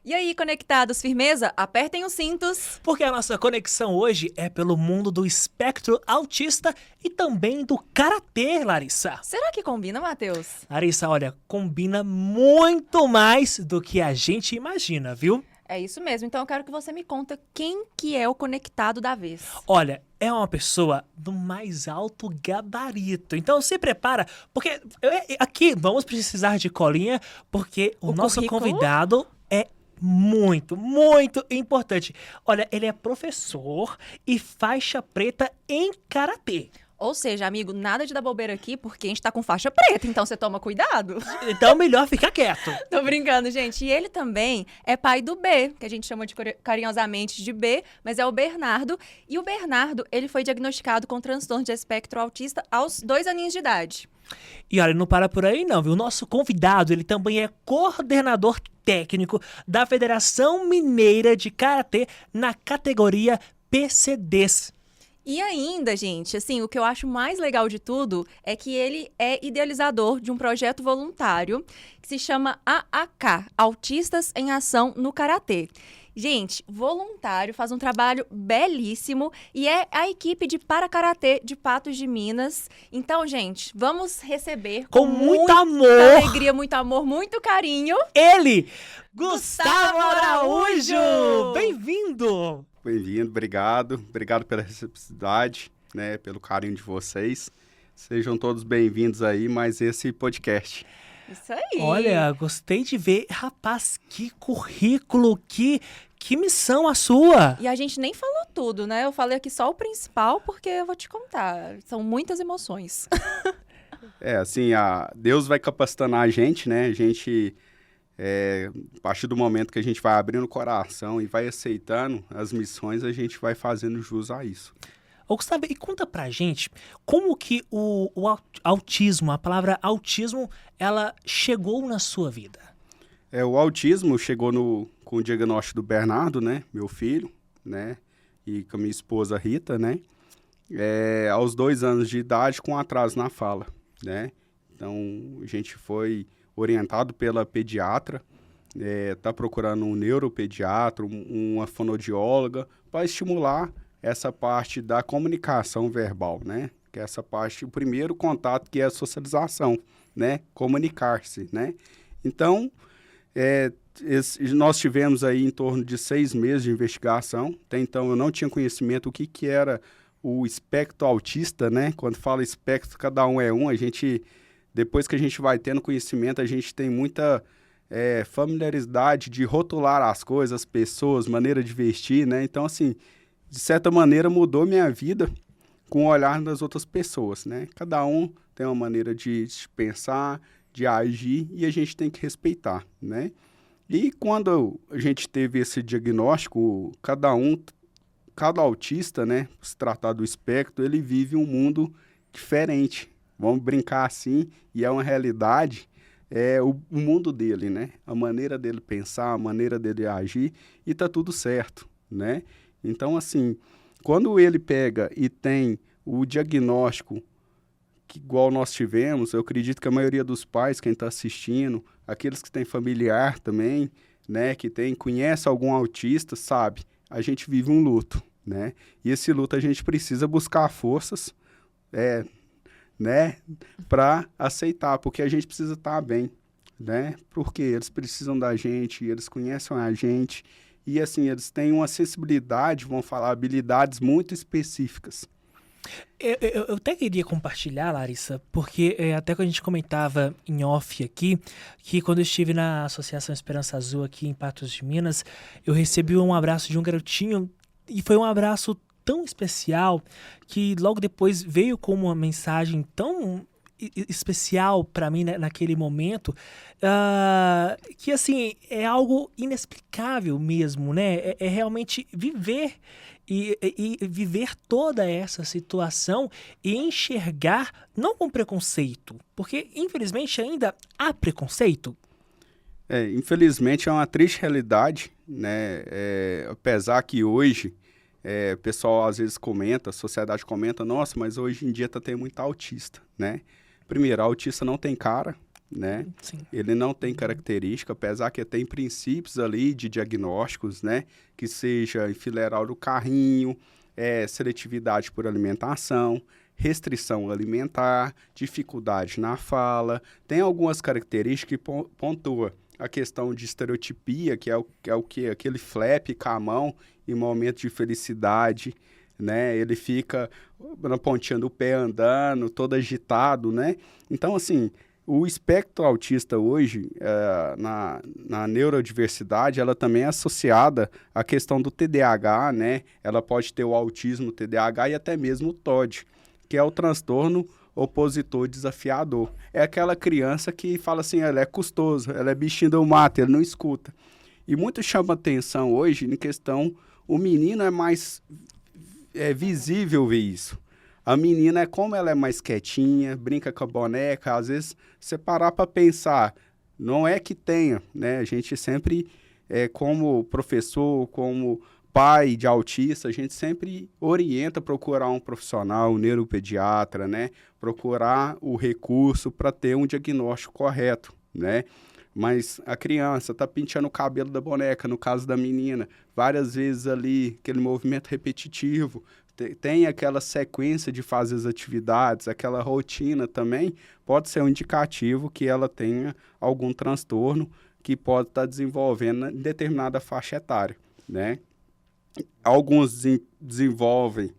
E aí, conectados, firmeza? Apertem os cintos. Porque a nossa conexão hoje é pelo mundo do espectro autista e também do karatê, Larissa. Será que combina, Matheus? Larissa, olha, combina muito mais do que a gente imagina, viu? É isso mesmo. Então eu quero que você me conta quem que é o conectado da vez. Olha, é uma pessoa do mais alto gabarito. Então se prepara, porque aqui vamos precisar de colinha, porque o nosso currículo? convidado é muito, muito importante. Olha, ele é professor e faixa preta em karatê. Ou seja, amigo, nada de dar bobeira aqui, porque a gente tá com faixa preta, então você toma cuidado. Então melhor ficar quieto. Tô brincando, gente. E ele também é pai do B, que a gente chama carinhosamente de B, mas é o Bernardo. E o Bernardo, ele foi diagnosticado com transtorno de espectro autista aos 2 aninhos de idade. E olha, não para por aí não, viu? O nosso convidado, ele também é coordenador técnico da Federação Mineira de Karatê na categoria PCDs. E ainda, gente, assim, o que eu acho mais legal de tudo é que ele é idealizador de um projeto voluntário que se chama AAK, Autistas em Ação no Karatê. Gente, voluntário, faz um trabalho belíssimo e é a equipe de Parakaratê de Patos de Minas. Então, gente, vamos receber Com muito muita amor, alegria, muito amor, muito carinho. ele, Gustavo Araújo! Bem-vindo! Bem-vindo, obrigado. Obrigado pela receptividade, né, pelo carinho de vocês. Sejam todos bem-vindos aí, mais esse podcast. Isso aí. Olha, gostei de ver. Rapaz, que currículo, que missão a sua! E a gente nem falou tudo, né? Eu falei aqui só o principal, porque eu vou te contar. São muitas emoções. Assim, Deus vai capacitando a gente, né? A gente, a partir do momento que a gente vai abrindo o coração e vai aceitando as missões, a gente vai fazendo jus a isso. Ô, Gustavo, e conta pra gente como que o autismo, a palavra autismo, ela chegou na sua vida? O autismo chegou com o diagnóstico do Bernardo, né? Meu filho, né? E com a minha esposa Rita, né? Aos 2 anos de idade, com atraso na fala, né? Então, a gente foi orientado pela pediatra, tá procurando um neuropediatra, uma fonoaudióloga, para estimular essa parte da comunicação verbal, né? Que é essa parte, o primeiro contato, que é a socialização, né? Comunicar-se, né? Então, nós tivemos aí em torno de 6 meses de investigação. Até então, eu não tinha conhecimento do que era o espectro autista, né? Quando fala espectro, cada um é um. A gente, depois que a gente vai tendo conhecimento, a gente tem muita familiaridade de rotular as coisas, as pessoas, maneira de vestir, né? Então, assim, de certa maneira, mudou minha vida com o olhar das outras pessoas, né? Cada um tem uma maneira de pensar, de agir, e a gente tem que respeitar, né? E quando a gente teve esse diagnóstico, cada autista, né, se tratar do espectro, ele vive um mundo diferente. Vamos brincar assim, e é uma realidade, o mundo dele, né? A maneira dele pensar, a maneira dele agir, e tá tudo certo, né? Então, assim, quando ele pega e tem o diagnóstico que, igual nós tivemos, eu acredito que a maioria dos pais, quem está assistindo, aqueles que têm familiar também, né, conhece algum autista, sabe, a gente vive um luto, né? E esse luto a gente precisa buscar forças, né, para aceitar, porque a gente precisa estar bem, né? Porque eles precisam da gente, eles conhecem a gente. E, assim, eles têm uma sensibilidade, vamos falar, habilidades muito específicas. Eu até queria compartilhar, Larissa, porque até quando a gente comentava em off aqui, que quando eu estive na Associação Esperança Azul aqui em Patos de Minas, eu recebi um abraço de um garotinho e foi um abraço tão especial que logo depois veio como uma mensagem tão especial para mim, né, naquele momento, que assim é algo inexplicável mesmo, né? É realmente viver e viver toda essa situação e enxergar não com preconceito, porque infelizmente ainda há preconceito. Infelizmente é uma triste realidade, né? Apesar que hoje o pessoal às vezes comenta, a sociedade comenta, nossa, mas hoje em dia tá tendo muito autista, né? Primeiro, autista não tem cara, né? Sim. Ele não tem característica, apesar que tem princípios ali de diagnósticos, né? Que seja enfileirar do carrinho, seletividade por alimentação, restrição alimentar, dificuldade na fala. Tem algumas características que pontua a questão de estereotipia, que é o que? Aquele flap com a mão em momento de felicidade, né? Ele fica na pontinha do pé andando, todo agitado, né? Então, assim, o espectro autista hoje, na neurodiversidade, ela também é associada à questão do TDAH, né? Ela pode ter o autismo, o TDAH e até mesmo o TOD, que é o transtorno opositor desafiador. É aquela criança que fala assim, ela é custoso, ela é bichinho do mato, ele não escuta. E muito chama atenção hoje em questão, o menino é mais visível ver isso. A menina, como ela é mais quietinha, brinca com a boneca, às vezes, você parar para pensar, não é que tenha, né? A gente sempre, como professor, como pai de autista, a gente sempre orienta a procurar um profissional, um neuropediatra, né? Procurar o recurso para ter um diagnóstico correto, né? Mas a criança está penteando o cabelo da boneca, no caso da menina, várias vezes ali, aquele movimento repetitivo, tem aquela sequência de fazer as atividades, aquela rotina também, pode ser um indicativo que ela tenha algum transtorno que pode estar desenvolvendo em determinada faixa etária, né? Alguns desenvolvem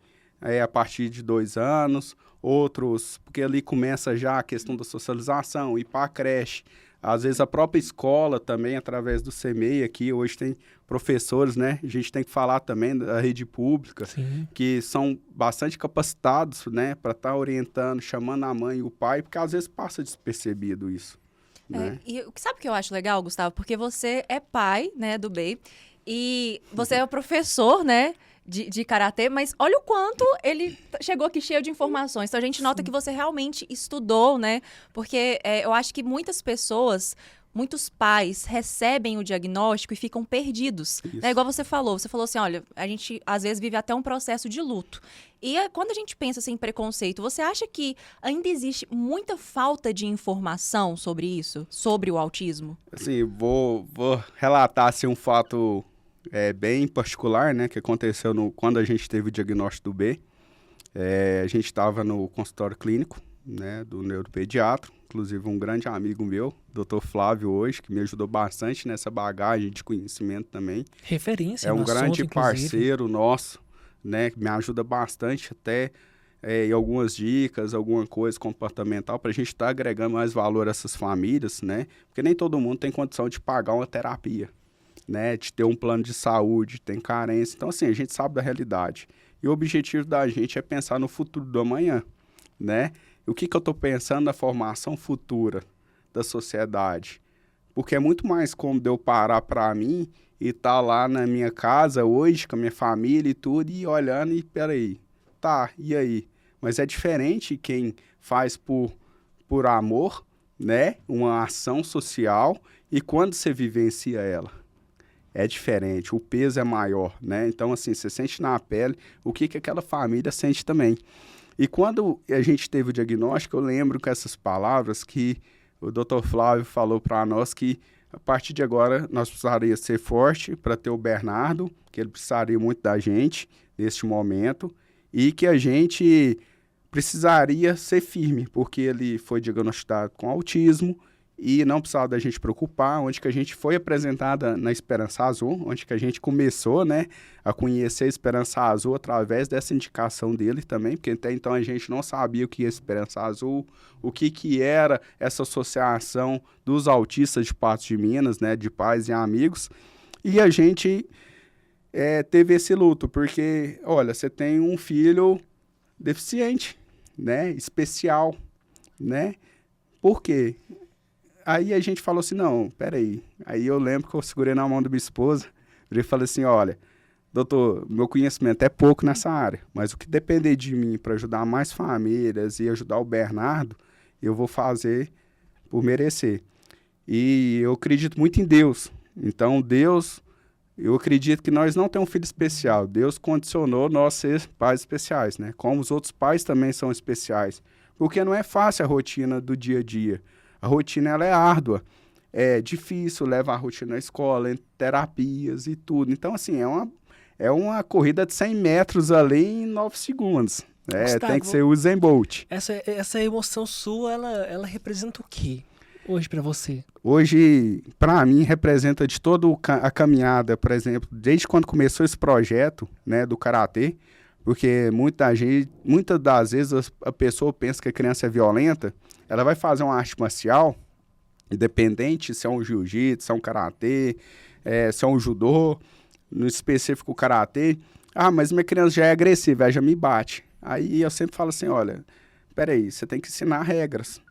a partir de 2 anos, outros, porque ali começa já a questão da socialização, ir para a creche. Às vezes a própria escola também, através do CEMEI aqui, hoje tem professores, né? A gente tem que falar também da rede pública, Sim. que são bastante capacitados, né? Para estar orientando, chamando a mãe e o pai, porque às vezes passa despercebido isso, né? E sabe o que eu acho legal, Gustavo? Porque você é pai, né, do B, e você é o professor, né, de karatê, mas olha o quanto ele chegou aqui cheio de informações. Então a gente nota que você realmente estudou, né? Porque eu acho que muitas pessoas, muitos pais recebem o diagnóstico e ficam perdidos. Né? Igual você falou assim, olha, a gente às vezes vive até um processo de luto. E quando a gente pensa assim, em preconceito, você acha que ainda existe muita falta de informação sobre isso, sobre o autismo? Assim, vou relatar assim, um fato bem particular, né, que aconteceu quando a gente teve o diagnóstico do B. A gente estava no consultório clínico, né, do neuropediatra, inclusive um grande amigo meu, Dr. Flávio hoje, que me ajudou bastante nessa bagagem de conhecimento também. Referência É um no grande assunto, parceiro nosso, né, que me ajuda bastante até em algumas dicas, alguma coisa comportamental, para a gente estar agregando mais valor a essas famílias, né, porque nem todo mundo tem condição de pagar uma terapia, né, de ter um plano de saúde, tem carência. Então, assim, a gente sabe da realidade. E o objetivo da gente é pensar no futuro do amanhã, né? O que eu estou pensando na formação futura da sociedade? Porque é muito mais cômodo eu parar para mim e estar lá na minha casa hoje, com a minha família e tudo, e olhando e, peraí, tá, e aí? Mas é diferente quem faz por amor, né? Uma ação social, e quando você vivencia ela. É diferente, o peso é maior, né? Então, assim, você sente na pele o que aquela família sente também. E quando a gente teve o diagnóstico, eu lembro com essas palavras que o Dr. Flávio falou para nós que, a partir de agora, nós precisaríamos ser forte para ter o Bernardo, que ele precisaria muito da gente neste momento, e que a gente precisaria ser firme, porque ele foi diagnosticado com autismo, e não precisava da gente preocupar, onde que a gente foi apresentada na Esperança Azul, onde que a gente começou, né, a conhecer a Esperança Azul através dessa indicação dele também, porque até então a gente não sabia o que era Esperança Azul, o que era essa associação dos autistas de Patos de Minas, né, de pais e amigos, e a gente teve esse luto, porque, olha, você tem um filho deficiente, né, especial, né, por quê? Aí a gente falou assim, não, peraí. Aí eu lembro que eu segurei na mão da minha esposa e falei assim, olha, doutor, meu conhecimento é pouco nessa área, mas o que depender de mim para ajudar mais famílias e ajudar o Bernardo, eu vou fazer por merecer. E eu acredito muito em Deus. Então, Deus, eu acredito que nós não temos um filho especial. Deus condicionou nós ser pais especiais, né? Como os outros pais também são especiais. Porque não é fácil a rotina do dia a dia. A rotina, ela é árdua. É difícil levar a rotina à escola, em terapias e tudo. Então, assim, é uma corrida de 100 metros ali em 9 segundos. Gustavo, tem que ser o Usain Bolt. Essa emoção sua, ela representa o quê hoje pra você? Hoje, para mim, representa de toda a caminhada, por exemplo, desde quando começou esse projeto, né, do Karatê, porque muitas das vezes a pessoa pensa que a criança é violenta, ela vai fazer uma arte marcial, independente se é um jiu-jitsu, se é um karatê, se é um judô, no específico o karatê. Ah, mas minha criança já é agressiva, ela já me bate. Aí eu sempre falo assim, olha, peraí, você tem que ensinar regras.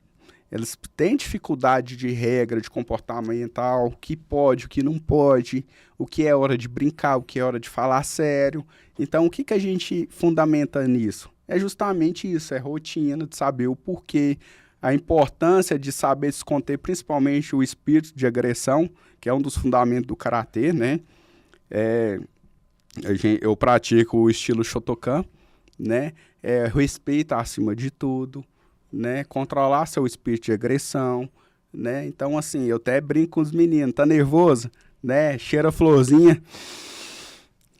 Eles têm dificuldade de regra, de comportamental, o que pode, o que não pode, o que é hora de brincar, o que é hora de falar sério. Então, o que a gente fundamenta nisso? É justamente isso, é rotina, de saber o porquê, a importância de saber se conter, principalmente o espírito de agressão, que é um dos fundamentos do Karatê, né? Eu pratico o estilo Shotokan, né? Respeito acima de tudo, né? Controlar seu espírito de agressão, né? Então, assim, eu até brinco com os meninos, tá nervoso, né? Cheira florzinha,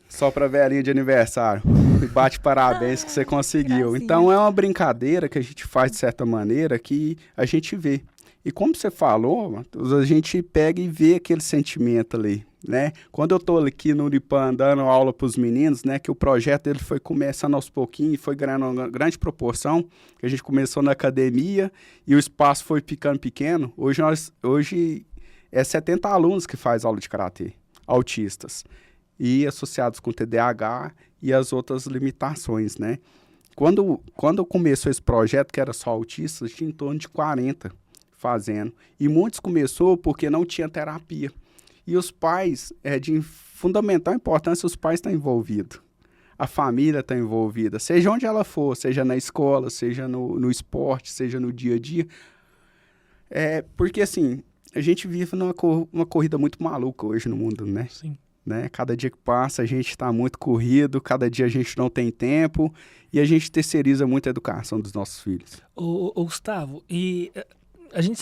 só pra velhinha de aniversário, e bate parabéns que você conseguiu. Gracinha. Então, é uma brincadeira que a gente faz de certa maneira que a gente vê. E como você falou, Matheus, a gente pega e vê aquele sentimento ali, né? Quando eu estou aqui no Unipan dando aula para os meninos, né, que o projeto ele foi começando aos pouquinhos, foi ganhando uma grande proporção, que a gente começou na academia e o espaço foi ficando pequeno. Hoje é 70 alunos que faz aula de karatê, autistas, e associados com TDAH e as outras limitações, né? Quando começou esse projeto, que era só autistas, tinha em torno de 40 fazendo. E muitos começou porque não tinha terapia. E os pais, de fundamental importância, os pais estão envolvidos. A família está envolvida, seja onde ela for, seja na escola, seja no esporte, seja no dia a dia. Porque, assim, a gente vive numa corrida muito maluca hoje no mundo, né? Sim. Né? Cada dia que passa, a gente está muito corrido, cada dia a gente não tem tempo e a gente terceiriza muito a educação dos nossos filhos. Ô, Gustavo, e a gente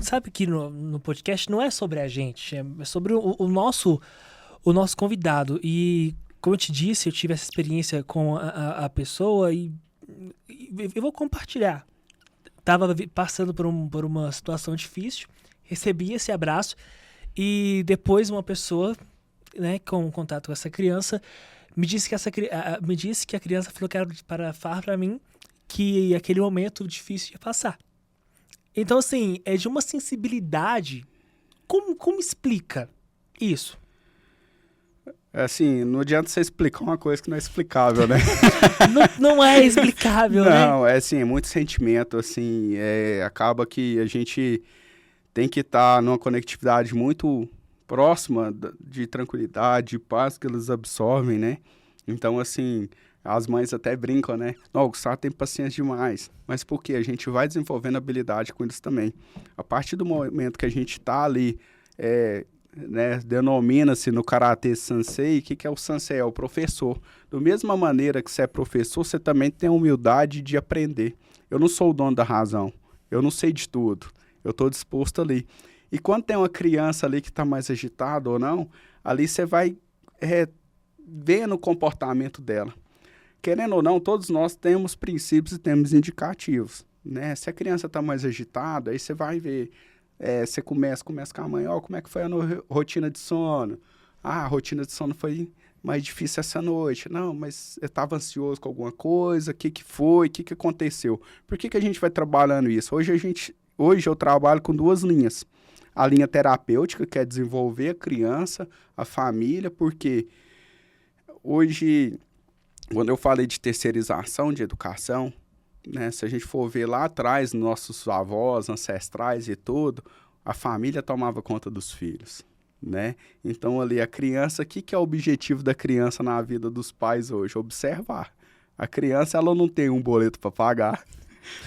sabe que no podcast não é sobre a gente, é sobre o nosso convidado. E, como eu te disse, eu tive essa experiência com a pessoa e eu vou compartilhar. Estava passando por uma situação difícil, recebi esse abraço e depois uma pessoa, né, com contato com essa criança, me disse que a criança falou que era para falar para mim que aquele momento difícil ia passar. Então, assim, é de uma sensibilidade. Como explica isso? Assim, não adianta você explicar uma coisa que não é explicável, né? Não é explicável, né? Não, é muito sentimento, assim, acaba que a gente tem que estar numa conectividade muito próxima de tranquilidade, de paz que eles absorvem, né? Então, assim, as mães até brincam, né? Não, o Gustavo tem paciência demais. Mas por quê? A gente vai desenvolvendo habilidade com eles também. A partir do momento que a gente está ali, né, denomina-se no Karatê Sensei, o que é o Sensei? É o professor. Da mesma maneira que você é professor, você também tem a humildade de aprender. Eu não sou o dono da razão. Eu não sei de tudo. Eu estou disposto ali. E quando tem uma criança ali que está mais agitada ou não, ali você vai vendo o comportamento dela. Querendo ou não, todos nós temos princípios e temos indicativos, né? Se a criança está mais agitada, aí você vai ver, você começa com a mãe, como é que foi a rotina de sono? Ah, a rotina de sono foi mais difícil essa noite. Não, mas eu estava ansioso com alguma coisa, o que foi, o que aconteceu? Por que a gente vai trabalhando isso? Hoje eu trabalho com 2 linhas. A linha terapêutica, que é desenvolver a criança, a família, porque hoje, quando eu falei de terceirização de educação, né, se a gente for ver lá atrás, nossos avós, ancestrais e tudo, a família tomava conta dos filhos, né? Então, ali, a criança, o que é o objetivo da criança na vida dos pais hoje? Observar. A criança, ela não tem um boleto para pagar,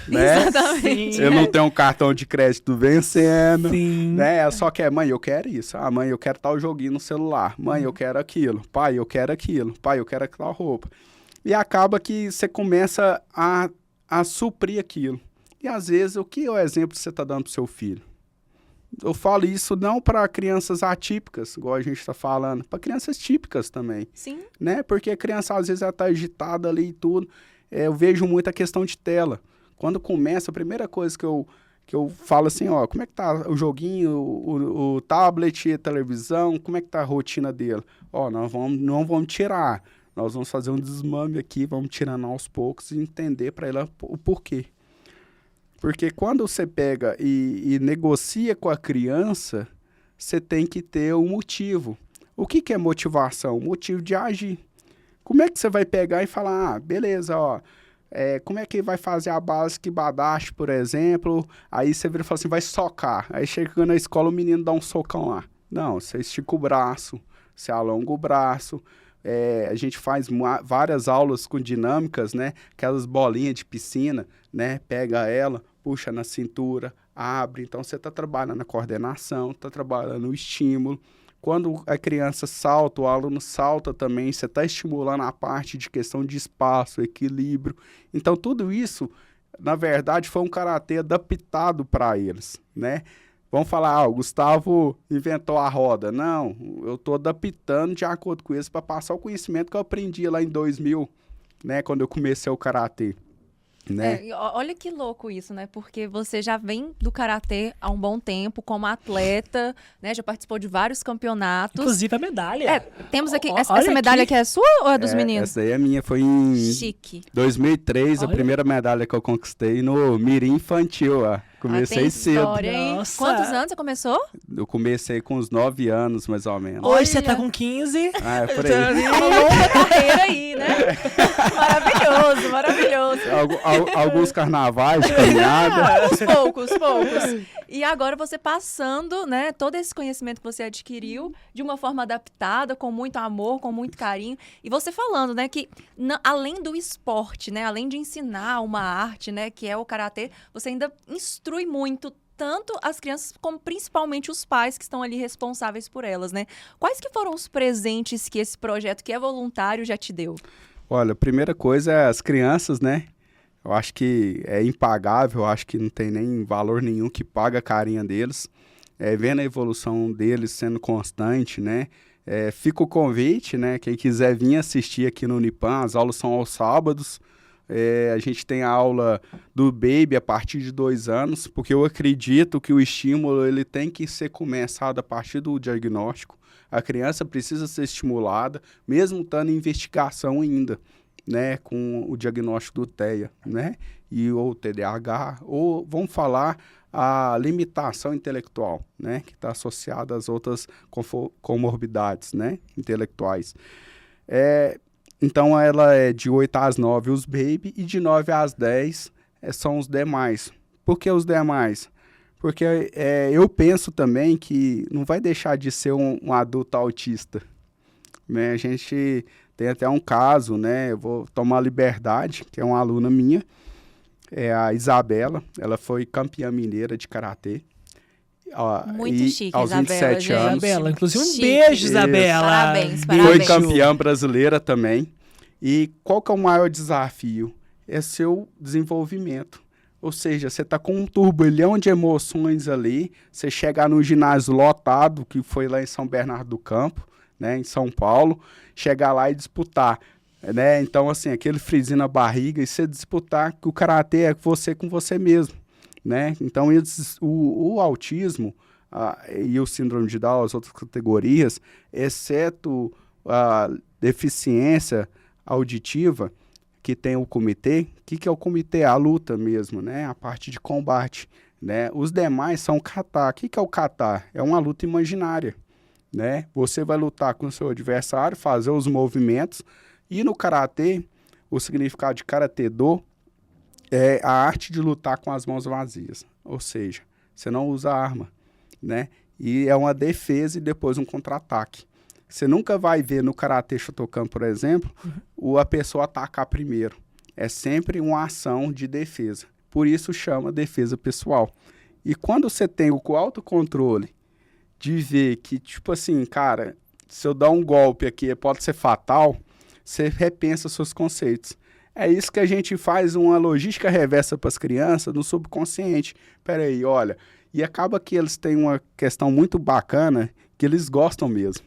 né? Exatamente. Eu não tenho um cartão de crédito vencendo, Sim. né? Ela só quer, mãe, eu quero isso. Ah, mãe, eu quero tal joguinho no celular. Mãe, eu quero aquilo. Pai, eu quero aquilo. Pai, eu quero aquela roupa. E acaba que você começa a suprir aquilo. E às vezes, o que é o exemplo que você está dando para o seu filho? Eu falo isso não para crianças atípicas, igual a gente está falando, para crianças típicas também. Sim. Né? Porque a criança às vezes ela está agitada ali e tudo. Eu vejo muito a questão de tela. Quando começa, a primeira coisa que eu falo assim, ó, como é que tá o joguinho, o tablet, a televisão, como é que tá a rotina dele? Ó, não vamos tirar, nós vamos fazer um desmame aqui, vamos tirando aos poucos e entender para ela o porquê. Porque quando você pega e negocia com a criança, você tem que ter um motivo. O que é motivação? O motivo de agir. Como é que você vai pegar e falar, beleza, ó, como é que vai fazer a base badache, por exemplo? Aí você vira e fala assim, vai socar. Aí chega na escola, o menino dá um socão lá. Não, você estica o braço, você alonga o braço. A gente faz várias aulas com dinâmicas, né? Aquelas bolinhas de piscina, né? Pega ela, puxa na cintura, abre. Então, você está trabalhando a coordenação, está trabalhando o estímulo. Quando a criança salta, o aluno salta também, você está estimulando a parte de questão de espaço, equilíbrio. Então, tudo isso, na verdade, foi um karatê adaptado para eles, né? Vamos falar, o Gustavo inventou a roda. Não, eu estou adaptando de acordo com isso para passar o conhecimento que eu aprendi lá em 2000, né? Quando eu comecei o karatê. Né? Olha que louco isso, né? Porque você já vem do karatê há um bom tempo como atleta, né? Já participou de vários campeonatos. Inclusive a medalha. Temos aqui, essa medalha aqui é sua ou é dos meninos? Essa aí é minha, foi em Chique. 2003, a primeira medalha que eu conquistei no Mirim Infantil, ó. Comecei cedo. História, hein? Nossa. Quantos anos você começou? Eu comecei com uns 9 anos, mais ou menos. Hoje você tá com 15. É por aí. Uma longa carreira aí, né? Maravilhoso, maravilhoso. Alguns carnavais de caminhada. Poucos. E agora você passando, né, todo esse conhecimento que você adquiriu de uma forma adaptada, com muito amor, com muito carinho. E você falando, né, que além do esporte, né, além de ensinar uma arte, né, que é o karatê, você ainda instrui muito tanto as crianças como principalmente os pais que estão ali responsáveis por elas, né? Quais que foram os presentes que esse projeto, que é voluntário, já te deu? Olha, a primeira coisa é as crianças, né? Eu acho que é impagável, eu acho que não tem nem valor nenhum que paga a carinha deles. Vendo a evolução deles sendo constante, né? Fica o convite, né? Quem quiser vir assistir aqui no Unipan, as aulas são aos sábados. A gente tem a aula do baby a partir de 2 anos, porque eu acredito que o estímulo ele tem que ser começado a partir do diagnóstico. A criança precisa ser estimulada, mesmo estando em investigação ainda, né, com o diagnóstico do TEA, né, ou TDAH, ou vamos falar a limitação intelectual, né, que está associada às outras comorbidades, né, intelectuais. Então, ela é de 8 às 9 os baby e de 9 às 10 são os demais. Por que os demais? Porque eu penso também que não vai deixar de ser um adulto autista. Né? A gente tem até um caso, né? Eu vou tomar liberdade, que é uma aluna minha, a Isabela. Ela foi campeã mineira de karatê. Muito chique, aos Isabela, 27 anos. Isabela, inclusive Chique. beijo, Isabela. Parabéns. Foi campeã brasileira também. E qual que é o maior desafio? É seu desenvolvimento. Ou seja, você está com um turbilhão de emoções ali, você chegar num ginásio lotado, que foi lá em São Bernardo do Campo, né, em São Paulo, chegar lá e disputar. Né? Então, assim, aquele frisinho na barriga, e você disputar, que o karatê é você com você mesmo. Né? Então, o autismo e o síndrome de Down, as outras categorias, exceto a deficiência auditiva, que tem o comitê. O que é o comitê? A luta mesmo, né? A parte de combate. Né? Os demais são kata. O que é o kata? É uma luta imaginária. Né? Você vai lutar com o seu adversário, fazer os movimentos, e no karatê, o significado de karatê-do é a arte de lutar com as mãos vazias, ou seja, você não usa arma, né? E é uma defesa e depois um contra-ataque. Você nunca vai ver no karatê Shotokan, por exemplo, a pessoa atacar primeiro. É sempre uma ação de defesa. Por isso chama defesa pessoal. E quando você tem o autocontrole de ver que, tipo assim, cara, se eu dar um golpe aqui pode ser fatal, você repensa seus conceitos. É isso que a gente faz, uma logística reversa para as crianças no subconsciente. Peraí, olha, e acaba que eles têm uma questão muito bacana, que eles gostam mesmo.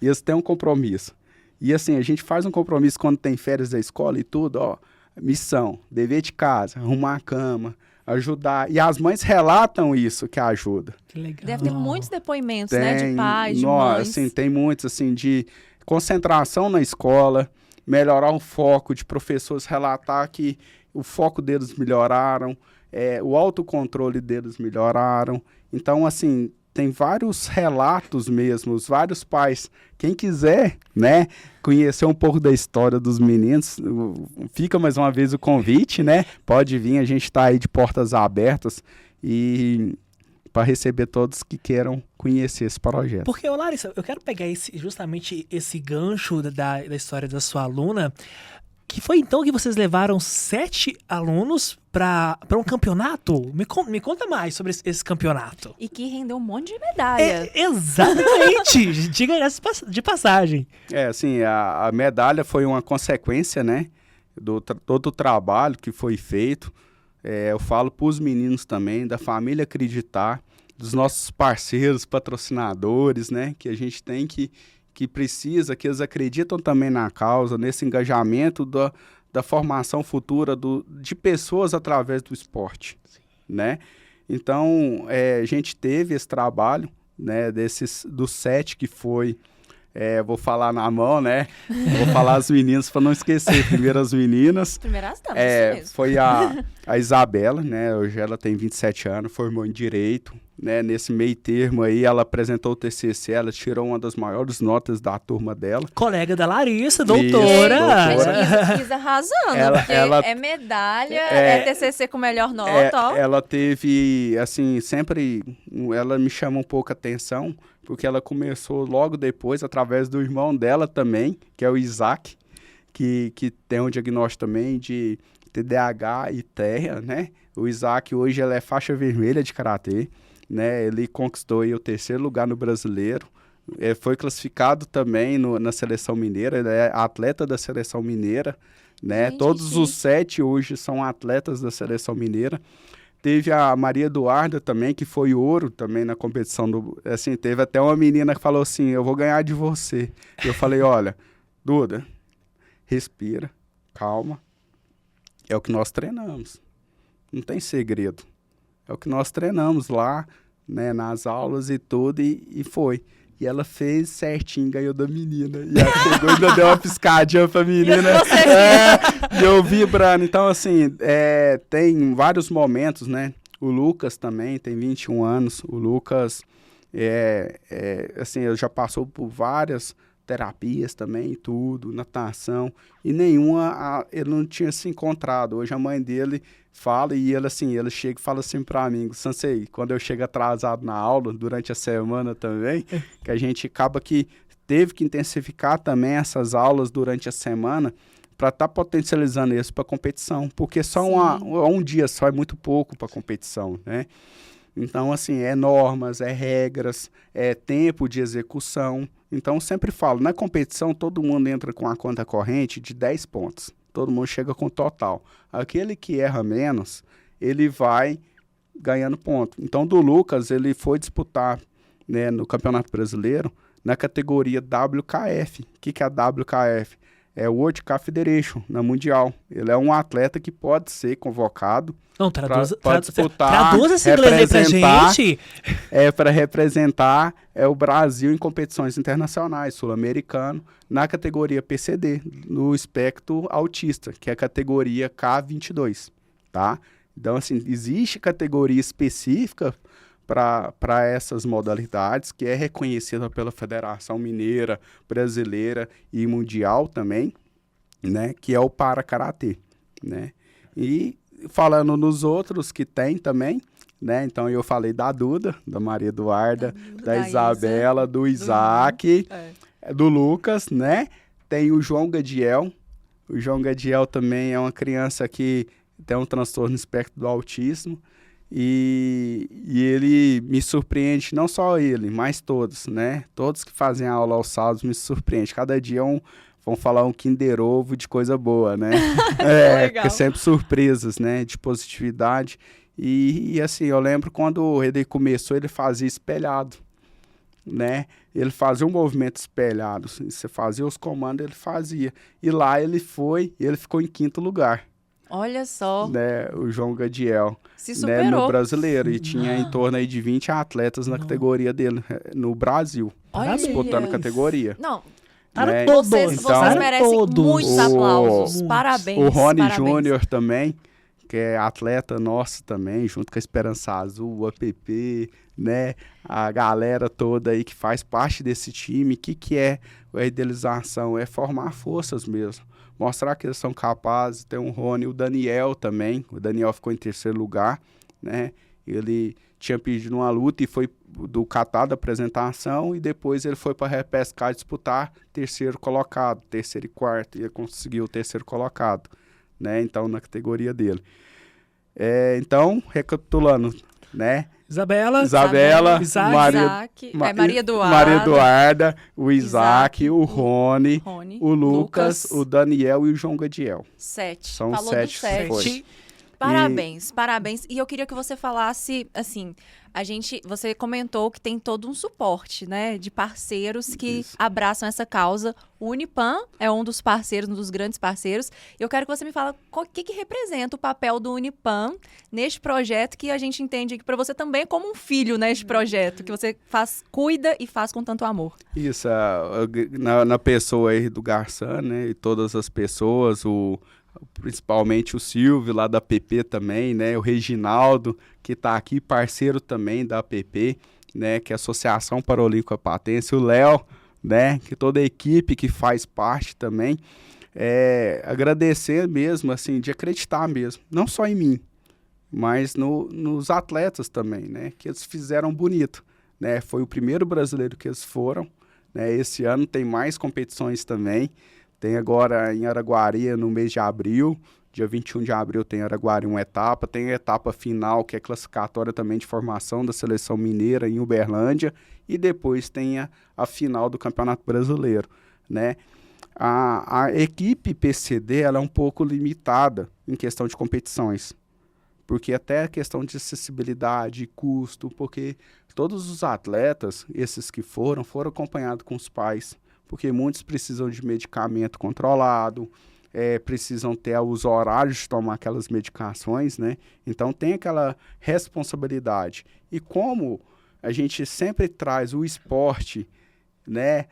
E eles têm um compromisso. E assim, a gente faz um compromisso quando tem férias da escola e tudo, ó, missão, dever de casa, arrumar a cama, ajudar. E as mães relatam isso, que ajuda. Que legal. Deve ter muitos depoimentos, né? De pais, de nossa, mães. assim, tem muitos, assim, de concentração na escola, melhorar o foco, de professores relatar que o foco deles melhoraram, o autocontrole deles melhoraram. Então, assim, tem vários relatos mesmo, vários pais. Quem quiser, né, conhecer um pouco da história dos meninos, fica mais uma vez o convite, né? Pode vir, a gente está aí de portas abertas e para receber todos que queiram conhecer esse projeto. Porque, Larissa, eu quero pegar justamente esse gancho da história da sua aluna, que foi então que vocês levaram 7 alunos para um campeonato? Me conta mais sobre esse campeonato. E que rendeu um monte de medalha. Exatamente! Diga essa de passagem. Assim, a medalha foi uma consequência, né, todo o trabalho que foi feito. Eu falo para os meninos também, da família acreditar, dos nossos parceiros, patrocinadores, né, que a gente tem que precisa, que eles acreditam também na causa, nesse engajamento da formação futura de pessoas através do esporte, né? Então, a gente teve esse trabalho, né, dos 7 que foi, vou falar na mão, né? Vou falar as meninas para não esquecer. Primeiro as meninas. Primeiro as damas, isso mesmo. Foi a Isabela, né? Hoje ela tem 27 anos, formou em Direito. Né, nesse meio termo aí, ela apresentou o TCC, ela tirou uma das maiores notas da turma dela. Colega da Larissa, doutora. Gente, Isa arrasando, porque é medalha, TCC com melhor nota, ó. Ela teve, assim, sempre, ela me chama um pouco a atenção, porque ela começou logo depois, através do irmão dela também, que é o Isaac, que tem um diagnóstico também de TDAH e TEA, né? O Isaac hoje ele é faixa vermelha de karatê. Né, ele conquistou aí o 3º lugar no brasileiro, foi classificado também na seleção mineira, ele é atleta da seleção mineira, né? Todos os 7 hoje são atletas da seleção mineira. Teve a Maria Eduarda também, que foi ouro também na competição, assim, teve até uma menina que falou assim, eu vou ganhar de você. Eu falei, olha, Duda, respira, calma, é o que nós treinamos, não tem segredo. É o que nós treinamos lá, né, nas aulas e tudo, e foi. E ela fez certinho, ganhou da menina. E ela pegou e ainda deu uma piscadinha pra menina. E eu vibrando. Então, assim, tem vários momentos, né? O Lucas também tem 21 anos. O Lucas, assim, ele já passou por várias terapias também, tudo, natação, e nenhuma ele não tinha se encontrado. Hoje a mãe dele fala, e ele assim, ele chega e fala assim pra mim, Sansei, quando eu chego atrasado na aula, durante a semana também, que a gente acaba que teve que intensificar também essas aulas durante a semana, para estar potencializando isso para competição, porque só um dia só é muito pouco para competição, né? Então, assim, normas, regras, tempo de execução. Então, eu sempre falo, na competição, todo mundo entra com a conta corrente de 10 pontos. Todo mundo chega com total. Aquele que erra menos, ele vai ganhando ponto. Então, do Lucas, ele foi disputar, né, no Campeonato Brasileiro, na categoria WKF. O que é a WKF? É o World Cup Federation, na Mundial. Ele é um atleta que pode ser convocado. Não, traduz esse inglês aí pra gente. Para representar o Brasil em competições internacionais, sul-americano, na categoria PCD, no espectro autista, que é a categoria K22, tá? Então, assim, existe categoria específica para essas modalidades, que é reconhecida pela Federação Mineira, Brasileira e Mundial também, né? Que é o Para-Karatê, né? E falando nos outros que tem também, né? Então eu falei da Duda, da Maria Eduarda, da Isabela, do Isaac, do Lucas, né? Tem o João Gadiel. O João Gadiel também é uma criança que tem um transtorno espectro do autismo. E ele me surpreende, não só ele, mas todos, né? Todos que fazem aula aos sábados me surpreende. Cada dia é vamos falar um Kinder Ovo de coisa boa, né? Legal. Sempre surpresas, né? De positividade. E assim, eu lembro quando ele começou, ele fazia espelhado, né? Ele fazia um movimento espelhado. Você fazia os comandos, ele fazia. E lá ele ficou em 5º lugar. Olha só. Né, o João Gadiel, Se né, superou. no brasileiro, e tinha em torno aí de 20 atletas na categoria dele, no Brasil, Olha. disputando a categoria. Não, Né? vocês Então, merecem muitos aplausos. Muitos. Parabéns. O Rony parabéns. Júnior também, que é atleta nosso também, junto com a Esperança Azul, o APP, né, a galera toda aí que faz parte desse time. O que é a idealização? É formar forças mesmo. Mostrar que eles são capazes. Tem o Rony, o Daniel também. O Daniel ficou em 3º lugar, né? Ele tinha pedido uma luta e foi do Catar da apresentação, e depois ele foi para a repescar disputar 3º colocado, 3º e 4º, e ele conseguiu o 3º colocado, né? Então, na categoria dele. Então, recapitulando, né? Isabela, Isaac, Maria Eduarda. Maria Eduarda, o Isaac, o Rony, Rony, o Lucas, o Daniel e o João Gadiel. 7. São Falou 7 do 7. que foi. Parabéns, parabéns. E eu queria que você falasse, assim, você comentou que tem todo um suporte, né, de parceiros que abraçam essa causa. O Unipan é um dos parceiros, um dos grandes parceiros. Eu quero que você me fale o que representa o papel do Unipan neste projeto, que a gente entende que para você também é como um filho, né, este projeto, que você cuida e faz com tanto amor. Isso, na pessoa aí do Garçan, né, e todas as pessoas, principalmente o Silvio lá da APP também, né, o Reginaldo, que está aqui, parceiro também da APP, né, que é a Associação Paralímpica Patense, o Léo, né, que toda a equipe que faz parte também, agradecer mesmo, assim, de acreditar mesmo, não só em mim, mas nos atletas também, né, que eles fizeram bonito, né, foi o primeiro brasileiro que eles foram, né, esse ano tem mais competições também. Tem agora em Araguari, no mês de abril, dia 21 de abril tem Araguari uma etapa, tem a etapa final, que é classificatória também de formação da Seleção Mineira em Uberlândia, e depois tem a final do Campeonato Brasileiro, né? A equipe PCD, ela é um pouco limitada em questão de competições, porque até a questão de acessibilidade, custo, porque todos os atletas, esses que foram acompanhados com os pais, porque muitos precisam de medicamento controlado, precisam ter os horários de tomar aquelas medicações, né? Então tem aquela responsabilidade. E como a gente sempre traz o esporte, né?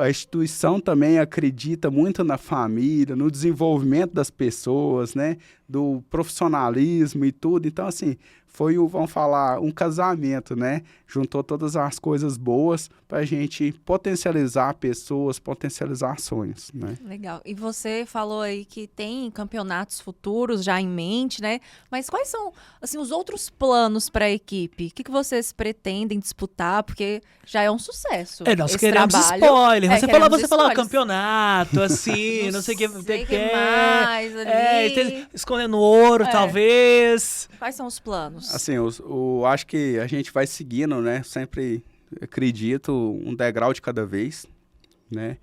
A instituição também acredita muito na família, no desenvolvimento das pessoas, né? Do profissionalismo e tudo. Então, assim, foi, vamos falar, um casamento, né? Juntou todas as coisas boas para a gente potencializar pessoas, potencializar sonhos, né? Legal. E você falou aí que tem campeonatos futuros já em mente, né? Mas quais são, assim, os outros planos para a equipe? O que vocês pretendem disputar? Porque já é um sucesso. Nós esse queremos trabalho. spoiler. Você falou spoilers. campeonato, assim, não sei o que. Mais ali. Escondendo ouro, talvez. Quais são os planos? Assim, acho que a gente vai seguindo, né? Sempre acredito, um degrau de cada vez, né?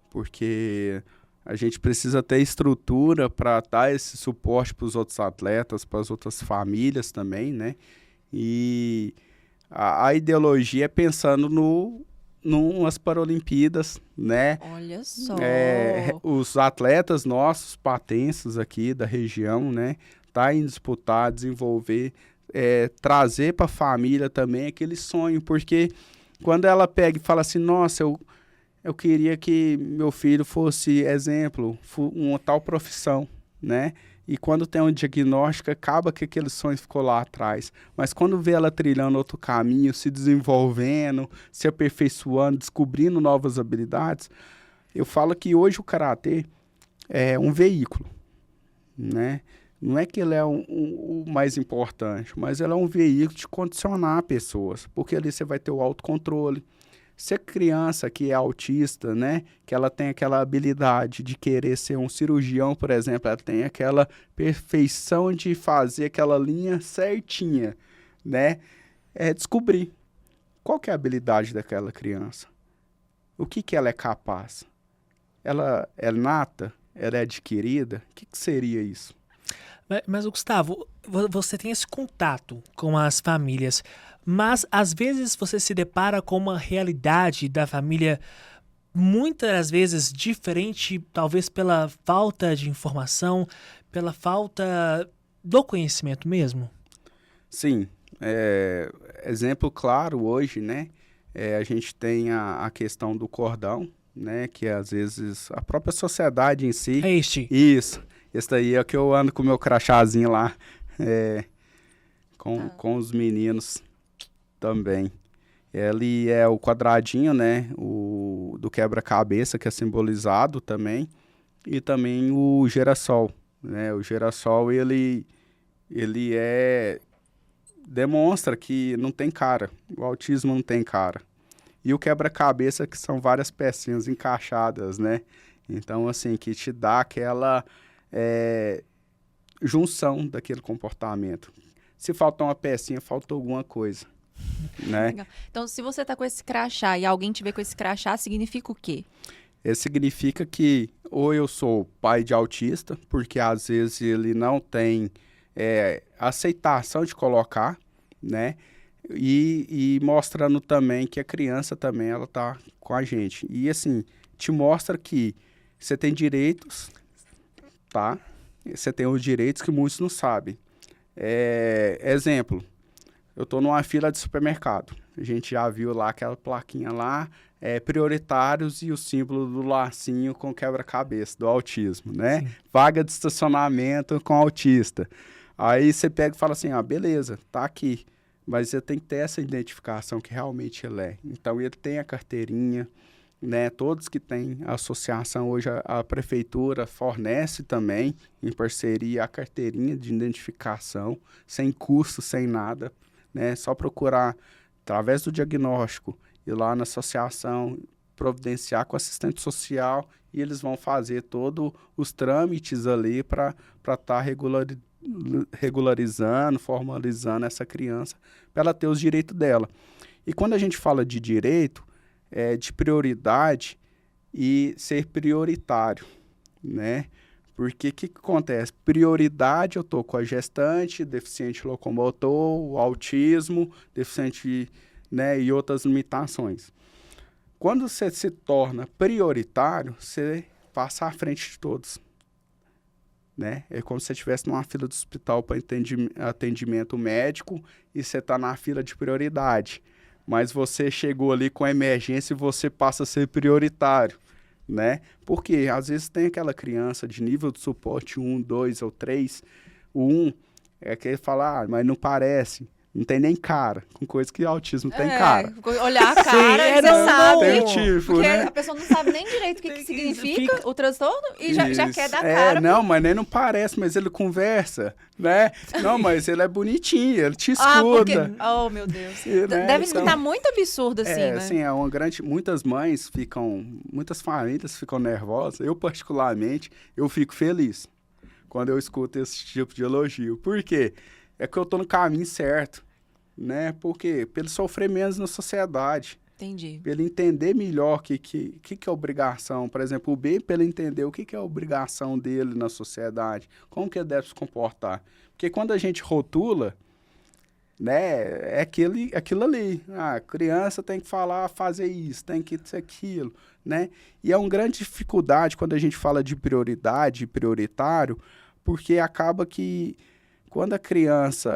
Porque a gente precisa ter estrutura para dar esse suporte para os outros atletas, para as outras famílias também, né? E a ideologia é pensando nas Paralimpíadas, né? Olha só. Os atletas nossos, patenses aqui da região, né? Tá em disputar, desenvolver, trazer para a família também aquele sonho, porque quando ela pega e fala assim, nossa, eu queria que meu filho fosse exemplo, uma tal profissão, né? E quando tem um diagnóstico, acaba que aquele sonho ficou lá atrás. Mas quando vê ela trilhando outro caminho, se desenvolvendo, se aperfeiçoando, descobrindo novas habilidades, eu falo que hoje o karatê é um veículo, né? Não é que ele é o mais importante, mas ele é um veículo de condicionar pessoas, porque ali você vai ter o autocontrole. Se a criança que é autista, né, que ela tem aquela habilidade de querer ser um cirurgião, por exemplo, ela tem aquela perfeição de fazer aquela linha certinha, né, descobrir qual que é a habilidade daquela criança, o que ela é capaz. ela é nata? Ela é adquirida? O que seria isso? Mas, Gustavo, você tem esse contato com as famílias, mas às vezes você se depara com uma realidade da família muitas das vezes diferente, talvez pela falta de informação, pela falta do conhecimento mesmo? Sim. Exemplo claro hoje, né? A gente tem a questão do cordão, né? Que às vezes a própria sociedade em si... É este. Isso. Esse daí é o que eu ando com o meu crachazinho lá, com os meninos também. Ele é o quadradinho, né, do quebra-cabeça, que é simbolizado também, e também o girassol, né, o girassol, ele demonstra que não tem cara, o autismo não tem cara. E o quebra-cabeça, que são várias pecinhas encaixadas, né, então, assim, que te dá aquela junção daquele comportamento. Se faltar uma pecinha, faltou alguma coisa. Né? Legal. Então, se você tá com esse crachá e alguém te vê com esse crachá, significa o quê? Significa que ou eu sou pai de autista, porque às vezes ele não tem aceitação de colocar, né? E mostrando também que a criança também ela tá com a gente. E assim, te mostra que você tem direitos, tá? Você tem os direitos que muitos não sabem. Exemplo, eu estou numa fila de supermercado. A gente já viu lá aquela plaquinha lá, prioritários e o símbolo do lacinho com quebra-cabeça, do autismo, né? Sim. Vaga de estacionamento com autista. Aí você pega e fala assim, beleza, tá aqui. Mas você tem que ter essa identificação que realmente ele é. Então, ele tem a carteirinha, né? Todos que têm a associação, hoje a prefeitura fornece também, em parceria, a carteirinha de identificação, sem custo, sem nada, né? Só procurar, através do diagnóstico, ir lá na associação, providenciar com o assistente social e eles vão fazer todos os trâmites ali para estar regularizando, formalizando essa criança, para ela ter os direitos dela. E quando a gente fala de direito, de prioridade e ser prioritário, né? Porque o que acontece? Prioridade, eu estou com a gestante, deficiente locomotor, o autismo, deficiente, né, e outras limitações. Quando você se torna prioritário, você passa à frente de todos. Né? É como se você estivesse numa fila do hospital para atendimento médico e você está na fila de prioridade. Mas você chegou ali com a emergência e você passa a ser prioritário. Né? Porque às vezes tem aquela criança de nível de suporte 1, 2 ou 3. O 1 é que ele fala, mas não parece, não tem nem cara, com coisa que autismo tem cara. Olhar a cara, você sabe. Tem tipo, porque né? a pessoa não sabe nem direito o que significa o transtorno e já quer dar cara. Não, mas nem não parece, mas ele conversa, né? Não, mas ele é bonitinho, ele te escuta. Porque... Oh, meu Deus. Né? Deve escutar muito absurdo, assim, né? Assim, muitas famílias ficam nervosas. Eu, particularmente, eu fico feliz quando eu escuto esse tipo de elogio. Por quê? É que eu tô no caminho certo, né? Porque pra ele sofrer menos na sociedade. Entendi. Pra ele entender melhor o que é obrigação. Por exemplo, o B, pra ele entender o que é a obrigação dele na sociedade. Como que ele deve se comportar. Porque quando a gente rotula, né? É aquilo ali. A criança tem que fazer isso, tem que ser aquilo, né? E é uma grande dificuldade quando a gente fala de prioridade, prioritário, porque acaba que quando a criança,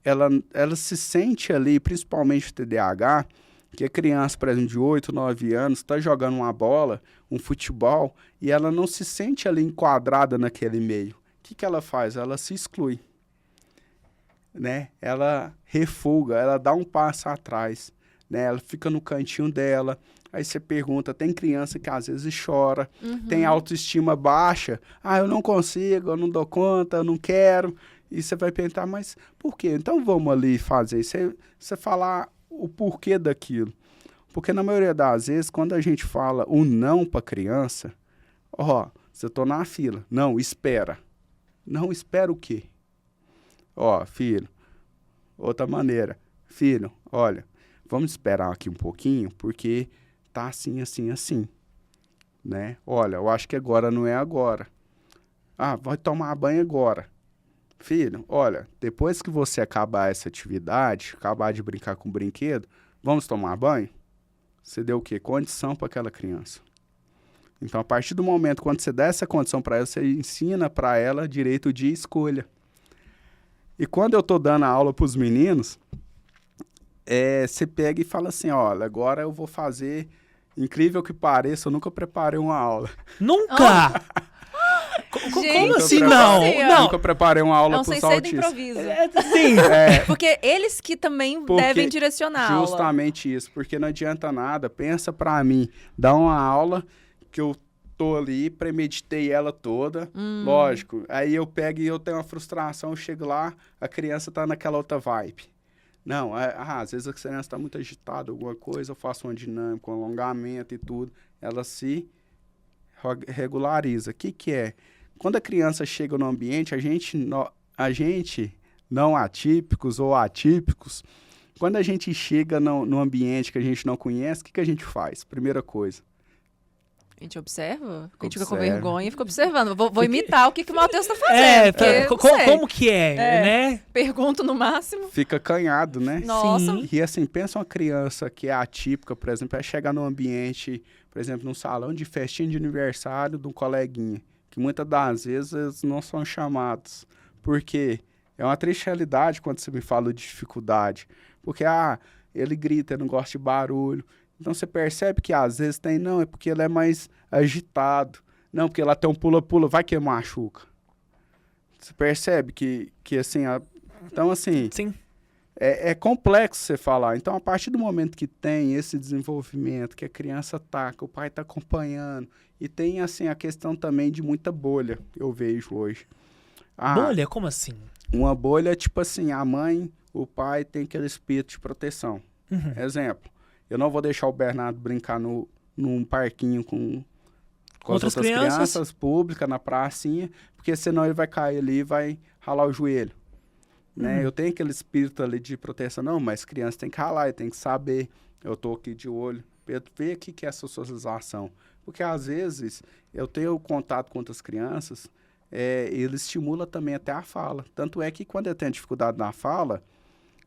ela se sente ali, principalmente o TDAH, que a criança, por exemplo, de 8, 9 anos, está jogando uma bola, um futebol, e ela não se sente ali enquadrada naquele meio. O que ela faz? Ela se exclui, né? Ela refuga, ela dá um passo atrás, né? Ela fica no cantinho dela. Aí você pergunta, tem criança que às vezes chora, tem autoestima baixa, eu não consigo, eu não dou conta, eu não quero. E você vai perguntar, mas por quê? Então vamos ali fazer. Você falar o porquê daquilo. Porque na maioria das vezes, quando a gente fala o não para a criança, você está na fila. Não, espera. Não, espera o quê? Filho, outra maneira. Filho, olha, vamos esperar aqui um pouquinho, porque tá assim, assim, assim. né? Olha, eu acho que agora não é agora. Ah, vai tomar banho agora. Filho, olha, depois que você acabar essa atividade, acabar de brincar com o brinquedo, vamos tomar banho? Você deu o quê? Condição para aquela criança. Então, a partir do momento quando você dá essa condição para ela, você ensina para ela direito de escolha. E quando eu estou dando a aula para os meninos, você pega e fala assim, olha, agora eu vou fazer, incrível que pareça, eu nunca preparei uma aula. Nunca! Gente, Como assim como não? assim, ó? Não. Nunca preparei uma aula Não, para os sem ser de autistas. improviso. Sim. Porque eles que também Porque devem direcionar a aula. Justamente isso, porque não adianta nada. Pensa pra mim, dar uma aula que eu tô ali, premeditei ela toda, lógico. Aí eu pego e eu tenho uma frustração, eu chego lá, a criança tá naquela outra vibe. Não, às vezes a criança tá muito agitada, alguma coisa, eu faço uma dinâmica, um alongamento e tudo, ela se regulariza. O que é? Quando a criança chega no ambiente, a gente não atípicos ou atípicos, quando a gente chega no ambiente que a gente não conhece, o que a gente faz? Primeira coisa. A gente observa, a gente fica com Observa. vergonha e fica observando. Vou imitar o que o Matheus tá fazendo. porque não sei. Como que né? Pergunto no máximo. Fica canhado, né? Nossa. Sim. E assim, pensa uma criança que é atípica, por exemplo, é chegar num ambiente, por exemplo, num salão de festinha de aniversário de um coleguinha, que muitas das vezes eles não são chamados. Por quê? É uma triste realidade quando você me fala de dificuldade. Porque, ele grita, ele não gosta de barulho. Então, você percebe que às vezes não, é porque ele é mais agitado. Não, porque lá tem um pula-pula, vai que machuca. Você percebe que assim, então, assim, Sim. é complexo você falar. Então, a partir do momento que tem esse desenvolvimento, que a criança tá, que o pai tá acompanhando, e tem, assim, a questão também de muita bolha, eu vejo hoje. Bolha? Como assim? Uma bolha, tipo assim, a mãe, o pai tem aquele espírito de proteção. Uhum. Exemplo, eu não vou deixar o Bernardo brincar num parquinho com as Outras outras crianças? crianças públicas, na pracinha, porque senão ele vai cair ali e vai ralar o joelho. Né? Eu tenho aquele espírito ali de proteção, não, mas criança tem que ralar, tem que saber, eu tô aqui de olho, Pedro, vê o que é essa socialização. Porque às vezes eu tenho contato com outras crianças, ele estimula também até a fala. Tanto é que quando eu tenho dificuldade na fala,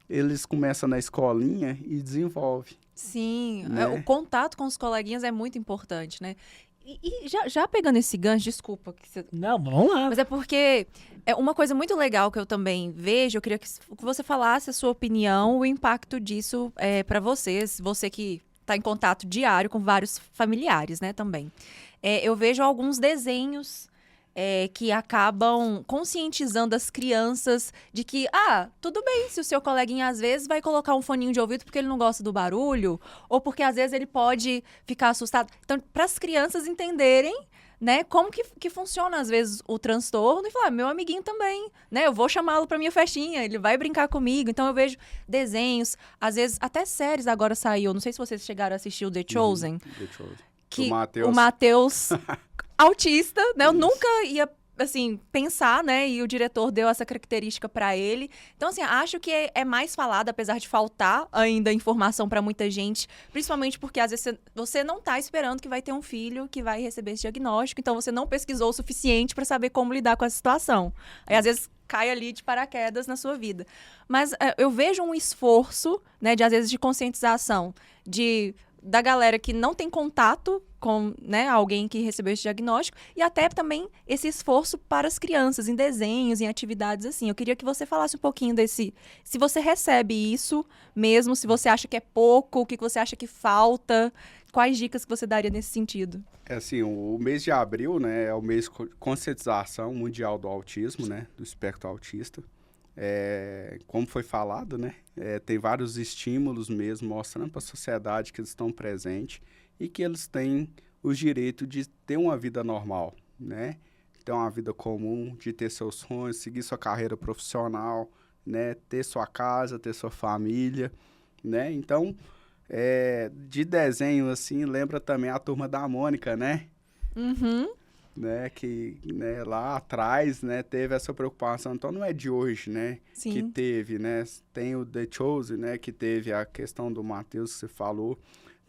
eles começam na escolinha e desenvolvem. Sim, Né? o contato com os coleguinhas é muito importante, né? E já pegando esse gancho, desculpa. Não, vamos lá. Mas é porque é uma coisa muito legal que eu também vejo, eu queria que você falasse a sua opinião, o impacto disso para vocês, você que está em contato diário com vários familiares, né, também. Eu vejo alguns desenhos que acabam conscientizando as crianças de que, tudo bem se o seu coleguinha às vezes vai colocar um foninho de ouvido porque ele não gosta do barulho, ou porque às vezes ele pode ficar assustado. Então, para as crianças entenderem, né, como que funciona às vezes o transtorno e falar, meu amiguinho também, né, eu vou chamá-lo para minha festinha, ele vai brincar comigo. Então, eu vejo desenhos, às vezes até séries agora saiu, não sei se vocês chegaram a assistir o The Chosen. The Chosen. Que Do o Matheus autista, né? Eu nunca ia, assim, pensar, né? E o diretor deu essa característica pra ele. Então, assim, acho que é mais falado, apesar de faltar ainda informação pra muita gente, principalmente porque, às vezes, você não tá esperando que vai ter um filho que vai receber esse diagnóstico, então você não pesquisou o suficiente pra saber como lidar com essa situação. Aí, às vezes, cai ali de paraquedas na sua vida. Mas eu vejo um esforço, né, às vezes, de conscientização da galera que não tem contato com, né, alguém que recebeu esse diagnóstico, e até também esse esforço para as crianças, em desenhos, em atividades assim. Eu queria que você falasse um pouquinho se você recebe isso mesmo, se você acha que é pouco, o que você acha que falta, quais dicas que você daria nesse sentido? Assim, o mês de abril, né, é o mês de conscientização mundial do autismo, né, do espectro autista. Como foi falado, né, tem vários estímulos mesmo mostrando para a sociedade que eles estão presentes e que eles têm o direito de ter uma vida normal, né, ter uma vida comum, de ter seus sonhos, seguir sua carreira profissional, né, ter sua casa, ter sua família, né. Então, de desenho assim, lembra também a Turma da Mônica, né? Uhum. Né, que, né, lá atrás, né, teve essa preocupação. Então, não é de hoje, né, Sim. que teve, né, tem o The Chosen, né, que teve a questão do Matheus que você falou,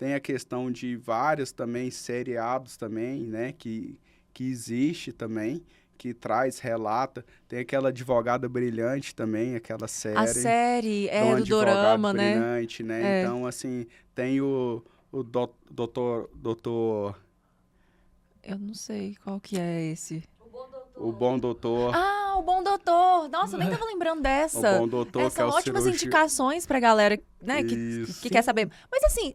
Tem a questão de vários também seriados também, né? Que existe também, que traz, relata. Tem aquela Advogada Brilhante também, aquela série. A série de é do Dorama, né? Brilhante, né? É. Então, assim, tem o doutor... Eu não sei qual que é esse. O Bom Doutor. Ah, o Bom Doutor. Nossa, eu nem tava lembrando dessa. O Bom Doutor, que é São o ótimas cirurgião. indicações pra galera, né, Isso. que quer saber. Mas assim,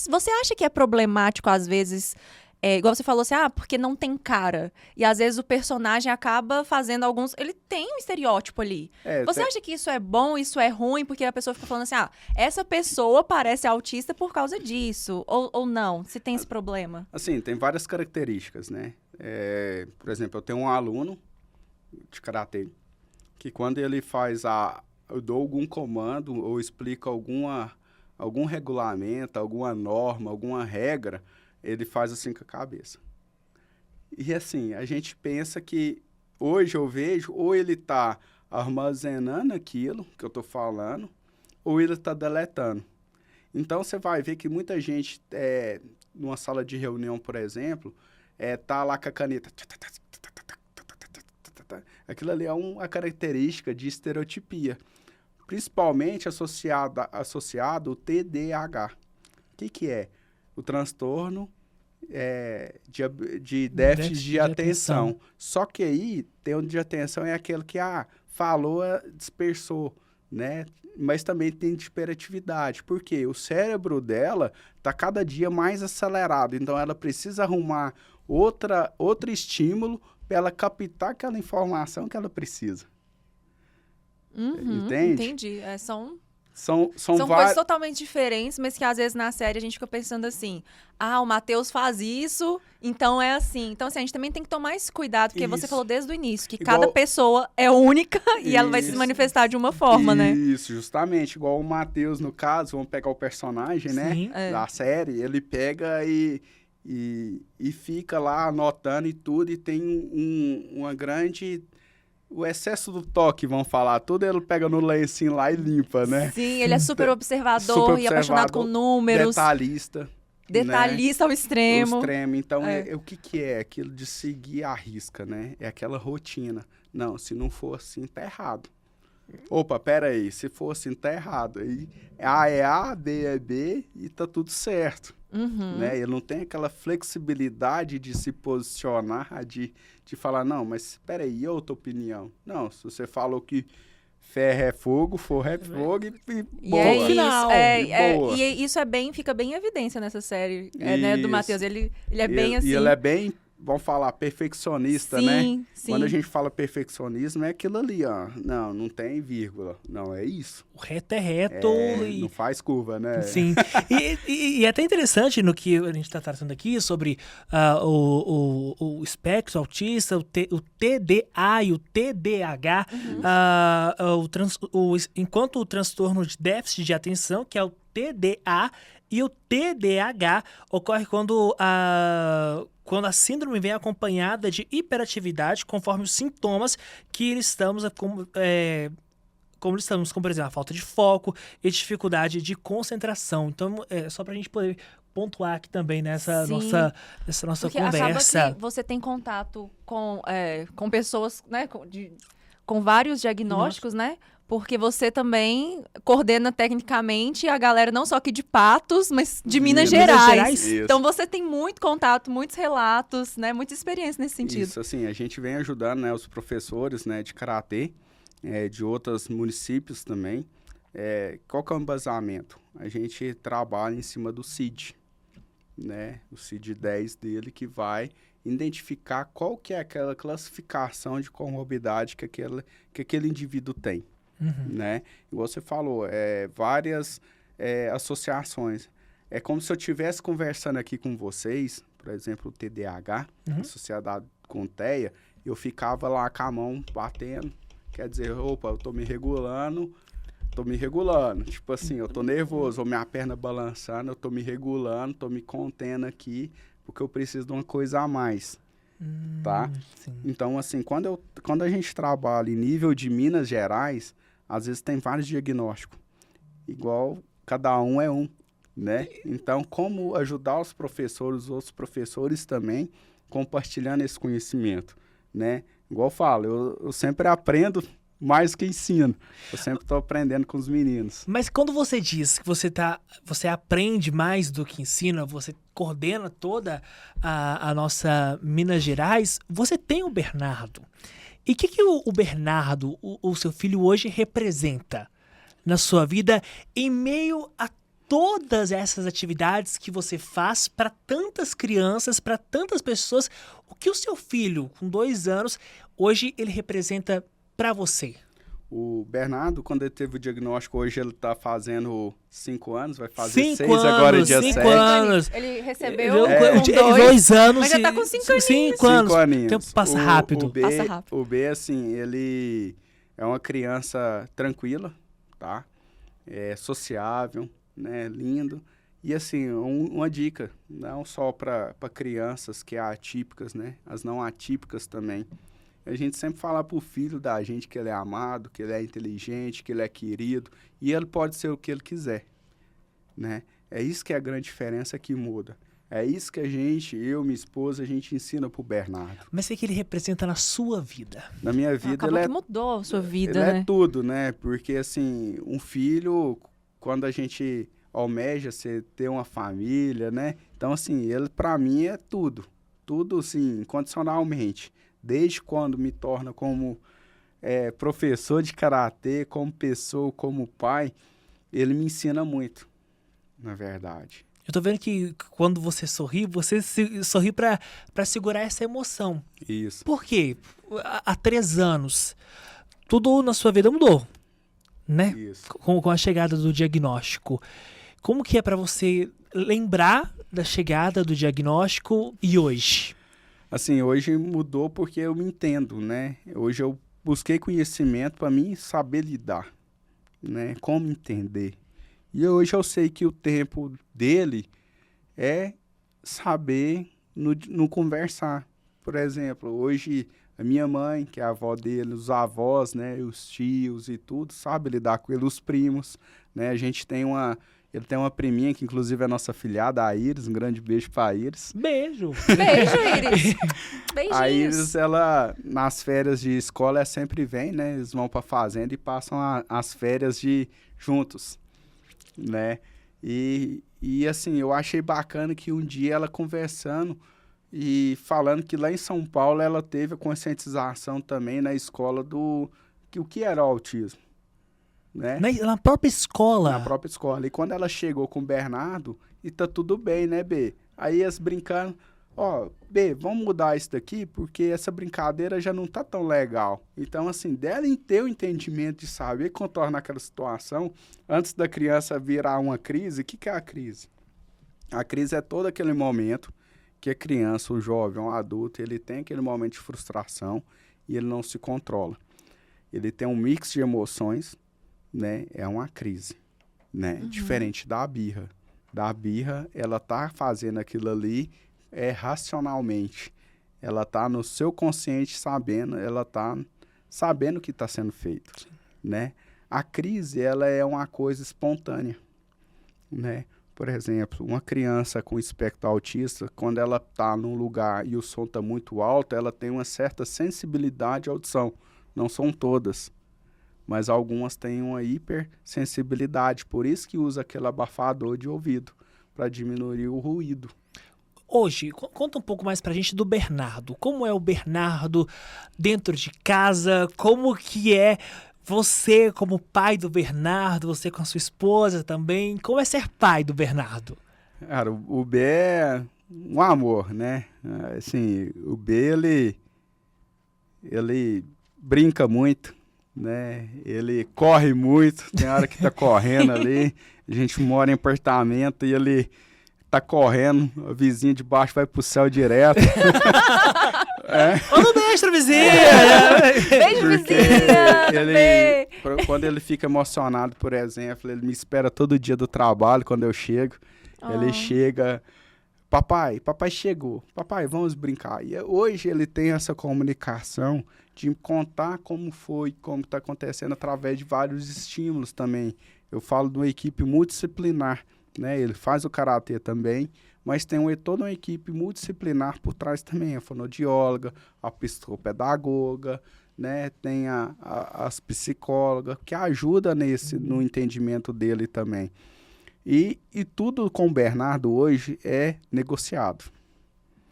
você acha que é problemático às vezes, igual você falou assim, porque não tem cara. E às vezes o personagem acaba fazendo alguns... Ele tem um estereótipo ali. Você acha que isso é bom, isso é ruim? Porque a pessoa fica falando assim, essa pessoa parece autista por causa disso. Ou não? Se tem esse problema. Assim, tem várias características, né? Por exemplo, eu tenho um aluno de karatê que quando ele faz eu dou algum comando ou explico algum regulamento, alguma norma, alguma regra, ele faz assim com a cabeça. E assim, a gente pensa que hoje eu vejo ou ele está armazenando aquilo que eu estou falando ou ele está deletando. Então, você vai ver que muita gente, numa sala de reunião, por exemplo, tá lá com a caneta. Aquilo ali é uma característica de estereotipia, principalmente associado ao TDAH. O que é? O transtorno de déficit de atenção. Só que aí, tem um de atenção é aquele que falou, dispersou, né? Mas também tem de hiperatividade, porque o cérebro dela está cada dia mais acelerado, então ela precisa arrumar outro estímulo para ela captar aquela informação que ela precisa. Entende? Entendi. São coisas totalmente diferentes, mas que às vezes na série a gente fica pensando assim, o Matheus faz isso, então é assim. Então, assim, a gente também tem que tomar esse cuidado, porque você falou desde o início, que cada pessoa é única e ela vai se manifestar de uma forma, né? Isso, justamente. Igual o Matheus, no caso, vamos pegar o personagem, né? Da série, ele pega e fica lá anotando e tudo, e tem uma grande... O excesso do toque, vamos falar, tudo ele pega no lencinho lá e limpa, né? Sim, ele é super observador e apaixonado com números. Detalhista. Detalhista, né? Ao extremo. Então, o que é? Aquilo de seguir a risca, né? É aquela rotina. Não, se não for assim, tá errado. Opa, pera aí, se for assim, tá errado. Aí, A é A, B é B e tá tudo certo. Né? Ele não tem aquela flexibilidade de se posicionar, de falar, não, mas peraí, outra opinião. Não, se você falou que ferro é fogo, forro é fogo e boa. Final. E isso fica bem em evidência nessa série, né, do Matheus. Ele é bem assim. E ele é bem, vamos falar, perfeccionista, sim, né? Sim. Quando a gente fala perfeccionismo, é aquilo ali, não tem vírgula. Não, é isso. O reto é reto. Não faz curva, né? Sim. E é até interessante no que a gente está tratando aqui sobre o espectro autista, o TDA e o TDAH. Enquanto o transtorno de déficit de atenção, que é o TDA, e o TDAH ocorre quando a síndrome vem acompanhada de hiperatividade, conforme os sintomas que estamos como, por exemplo, a falta de foco e dificuldade de concentração. Então, só para a gente poder pontuar aqui também nessa nossa porque conversa. Acaba que você tem contato com pessoas, né, com vários diagnósticos, né? Porque você também coordena tecnicamente a galera não só aqui de Patos, mas de Minas Gerais. Então você tem muito contato, muitos relatos, né? Muita experiência nesse sentido. Isso, assim, a gente vem ajudando, né, os professores, né, de karatê, de outros municípios também. Qual que é o embasamento? A gente trabalha em cima do CID, né? O CID-10 dele, que vai identificar qual que é aquela classificação de comorbidade que aquele indivíduo tem. Né? Igual você falou, várias associações. É como se eu estivesse conversando aqui com vocês, por exemplo, o TDAH, associado com TEA, eu ficava lá com a mão batendo, quer dizer, opa, eu tô me regulando. Tipo assim, eu tô nervoso, ou minha perna balançando, eu tô me regulando, tô me contendo aqui, porque eu preciso de uma coisa a mais. Tá? Sim. Então, assim, quando a gente trabalha em nível de Minas Gerais, às vezes tem vários diagnósticos. Igual, cada um é um, né? Então, como ajudar os outros professores também, compartilhando esse conhecimento, né? Igual eu falo, eu sempre aprendo mais do que ensino. Eu sempre estou aprendendo com os meninos. Mas quando você diz que você aprende mais do que ensina, você coordena toda a nossa Minas Gerais, você tem o Bernardo. E o que o Bernardo, o seu filho hoje, representa na sua vida em meio a todas essas atividades que você faz para tantas crianças, para tantas pessoas? O que o seu filho, com 2 anos, hoje ele representa para você? O Bernardo, quando ele teve o diagnóstico, hoje ele está fazendo 5 anos, vai fazer 5 6 anos, agora, dia 5 7. anos. Ele recebeu Com com 2 anos. mas já tá com 5 aninhos. 5 anos. 5 aninhos. O tempo passa rápido. Passa rápido. O B, assim, ele é uma criança tranquila, tá? É sociável, né? Lindo. E, assim, uma dica, não só para crianças que é atípicas, né? As não atípicas também. A gente sempre fala pro filho da gente que ele é amado, que ele é inteligente, que ele é querido, e ele pode ser o que ele quiser, né? É isso que é a grande diferença que muda. É isso que eu, minha esposa, a gente ensina pro Bernardo. Mas o que ele representa na sua vida? Na minha vida, Acabou ele que mudou a sua vida, ele né? é tudo, né? Porque, assim, um filho, quando a gente almeja ser ter uma família, né? Então, assim, ele pra mim é tudo. Tudo, assim, incondicionalmente. Desde quando me torna como professor de karatê, como pessoa, como pai, ele me ensina muito, na verdade. Eu tô vendo que quando você sorri sorri pra segurar essa emoção. Isso. Por quê? Há 3 anos, tudo na sua vida mudou, né? Isso. Com a chegada do diagnóstico. Como que é pra você lembrar da chegada do diagnóstico e hoje? Assim, hoje mudou porque eu me entendo, né? Hoje eu busquei conhecimento para mim saber lidar, né? Como entender. E hoje eu sei que o tempo dele é saber no conversar. Por exemplo, hoje a minha mãe, que é a avó dele, os avós, né? Os tios e tudo, sabe lidar com ele, os primos, né? A gente tem ele tem uma priminha que inclusive é nossa filhada, a Iris, um grande beijo pra Iris. Beijo! Beijo, Iris. Beijinhos. A Iris, ela, nas férias de escola, ela sempre vem, né? Eles vão pra fazenda e passam as férias juntos, né? E assim, eu achei bacana que um dia ela conversando e falando que lá em São Paulo ela teve a conscientização também na escola o que era o autismo. Né? Na própria escola. Na própria escola. E quando ela chegou com o Bernardo, e tá tudo bem, né, B? Aí eles brincando, B, vamos mudar isso daqui, porque essa brincadeira já não tá tão legal. Então, assim, dela ter o entendimento de saber contornar aquela situação, antes da criança virar uma crise, o que é a crise? A crise é todo aquele momento que a criança, o jovem, o adulto, ele tem aquele momento de frustração e ele não se controla. Ele tem um mix de emoções, né? É uma crise, né? Uhum. Diferente da birra. Da birra, ela tá fazendo aquilo ali racionalmente. Ela tá no seu consciente sabendo, ela tá sabendo o que está sendo feito, né? A crise, ela é uma coisa espontânea, né? Por exemplo, uma criança com espectro autista, quando ela tá num lugar e o som tá muito alto, ela tem uma certa sensibilidade à audição. Não são todas, mas algumas têm uma hipersensibilidade, por isso que usa aquele abafador de ouvido, para diminuir o ruído. Hoje, conta um pouco mais pra gente do Bernardo. Como é o Bernardo dentro de casa? Como que é você como pai do Bernardo, você com a sua esposa também? Como é ser pai do Bernardo? Cara, o B é um amor, né? Assim, o B, ele brinca muito, né? Ele corre muito, tem hora que tá correndo ali. A gente mora em apartamento e ele tá correndo, a vizinha de baixo vai pro céu direto. Manda um beijo pra vizinha! Beijo, Porque vizinha! quando ele fica emocionado, por exemplo, ele me espera todo dia do trabalho, quando eu chego. Ele chega, papai chegou, papai, vamos brincar. E hoje ele tem essa comunicação de contar como foi, como está acontecendo através de vários estímulos também. Eu falo de uma equipe multidisciplinar, né? Ele faz o karatê também, mas tem toda uma equipe multidisciplinar por trás também, a fonoaudióloga, a psicopedagoga, né? Tem as psicólogas, que ajudam no entendimento dele também. E tudo com o Bernardo hoje é negociado.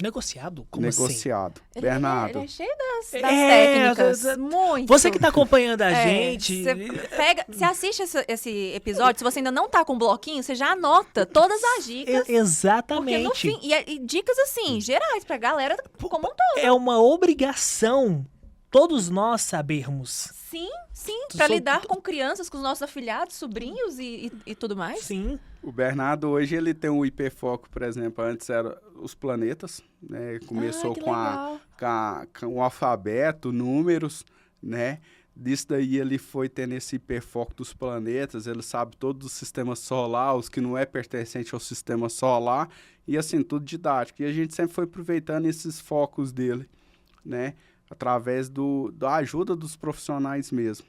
Negociado? Como negociado. Ele Bernardo. Ele é cheio das técnicas. Muito. Você que está acompanhando a gente... Você assiste esse episódio, se você ainda não tá com um bloquinho, você já anota todas as dicas. Exatamente. Porque no fim, e dicas assim, gerais, pra galera como um todo. É uma obrigação todos nós sabermos. Sim, pra lidar com crianças, com os nossos afilhados, sobrinhos e tudo mais. Sim. O Bernardo hoje ele tem um hiperfoco, por exemplo, antes era os planetas, né? Começou com o alfabeto, números, né? Disso daí ele foi tendo esse hiperfoco dos planetas, ele sabe todo o sistema solar, os que não é pertencente ao sistema solar, e assim, tudo didático. E a gente sempre foi aproveitando esses focos dele, né? Através da ajuda dos profissionais mesmo.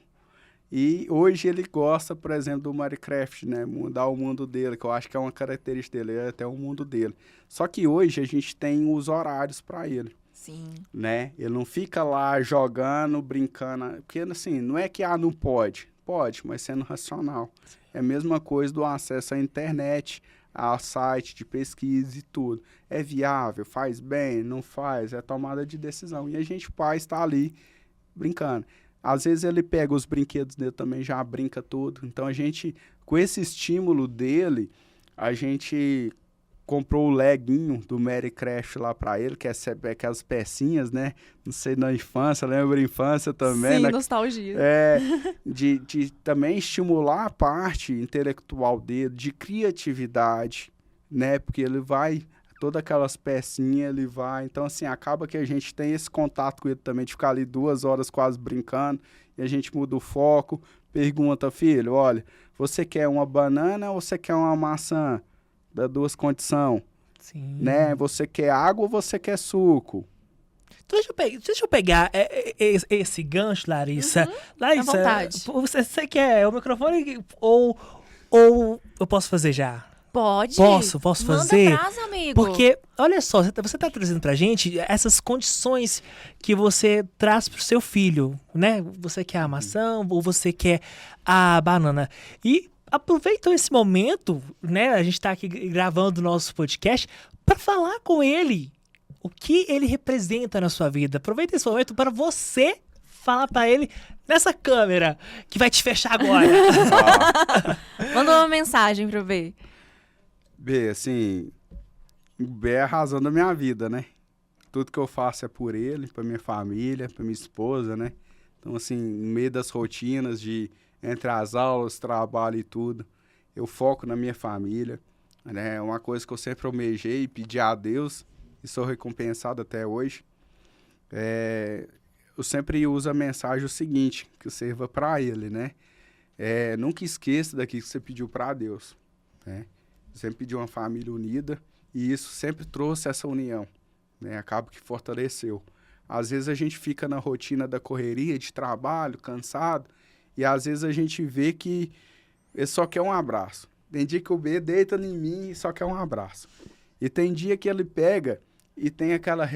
E hoje ele gosta, por exemplo, do Minecraft, né? Mudar o mundo dele, que eu acho que é uma característica dele, é até o mundo dele. Só que hoje a gente tem os horários para ele. Sim. Né? Ele não fica lá jogando, brincando, porque assim, não é que não pode. Pode, mas sendo racional. É a mesma coisa do acesso à internet, ao site de pesquisa e tudo. É viável, faz bem, não faz, é tomada de decisão. E a gente, pai, está ali brincando. Às vezes ele pega os brinquedos dele também, já brinca tudo. Então a gente, com esse estímulo dele, a gente comprou o leguinho do Minecraft lá para ele, que é aquelas pecinhas, né? Não sei, na infância, lembra a infância também? Sim, nostalgia. De também estimular a parte intelectual dele, de criatividade, né? Porque ele vai, todas aquelas pecinhas, ele vai. Então, assim, acaba que a gente tem esse contato com ele também, de ficar ali 2 horas quase brincando, e a gente muda o foco, pergunta, filho, olha, você quer uma banana ou você quer uma maçã? Dá 2 condições. Sim. Né? Você quer água ou você quer suco? Então, deixa eu pegar esse gancho, Larissa. Larissa, à vontade. Você quer o microfone ou eu posso fazer já? Pode. Posso fazer? Manda brasa, amigo. Porque, olha só, você tá trazendo pra gente essas condições que você traz pro seu filho, né? Você quer a maçã ou você quer a banana. E aproveitam esse momento, né? A gente tá aqui gravando o nosso podcast para falar com ele o que ele representa na sua vida. Aproveita esse momento para você falar para ele nessa câmera que vai te fechar agora. Manda uma mensagem pro B. B, assim, o B é a razão da minha vida, né? Tudo que eu faço é por ele, pra minha família, pra minha esposa, né? Então, assim, no meio das rotinas entre as aulas, trabalho e tudo, eu foco na minha família, né? É uma coisa que eu sempre almejei e pedi a Deus e sou recompensado até hoje. Eu sempre uso a mensagem o seguinte, que sirva para ele, né? Nunca esqueça daquilo que você pediu para Deus, né? Sempre pediu uma família unida e isso sempre trouxe essa união, né? Acaba que fortaleceu. Às vezes a gente fica na rotina da correria, de trabalho, cansado, e às vezes a gente vê que ele só quer um abraço. Tem dia que o B deita em mim e só quer um abraço. E tem dia que ele pega e tem aquela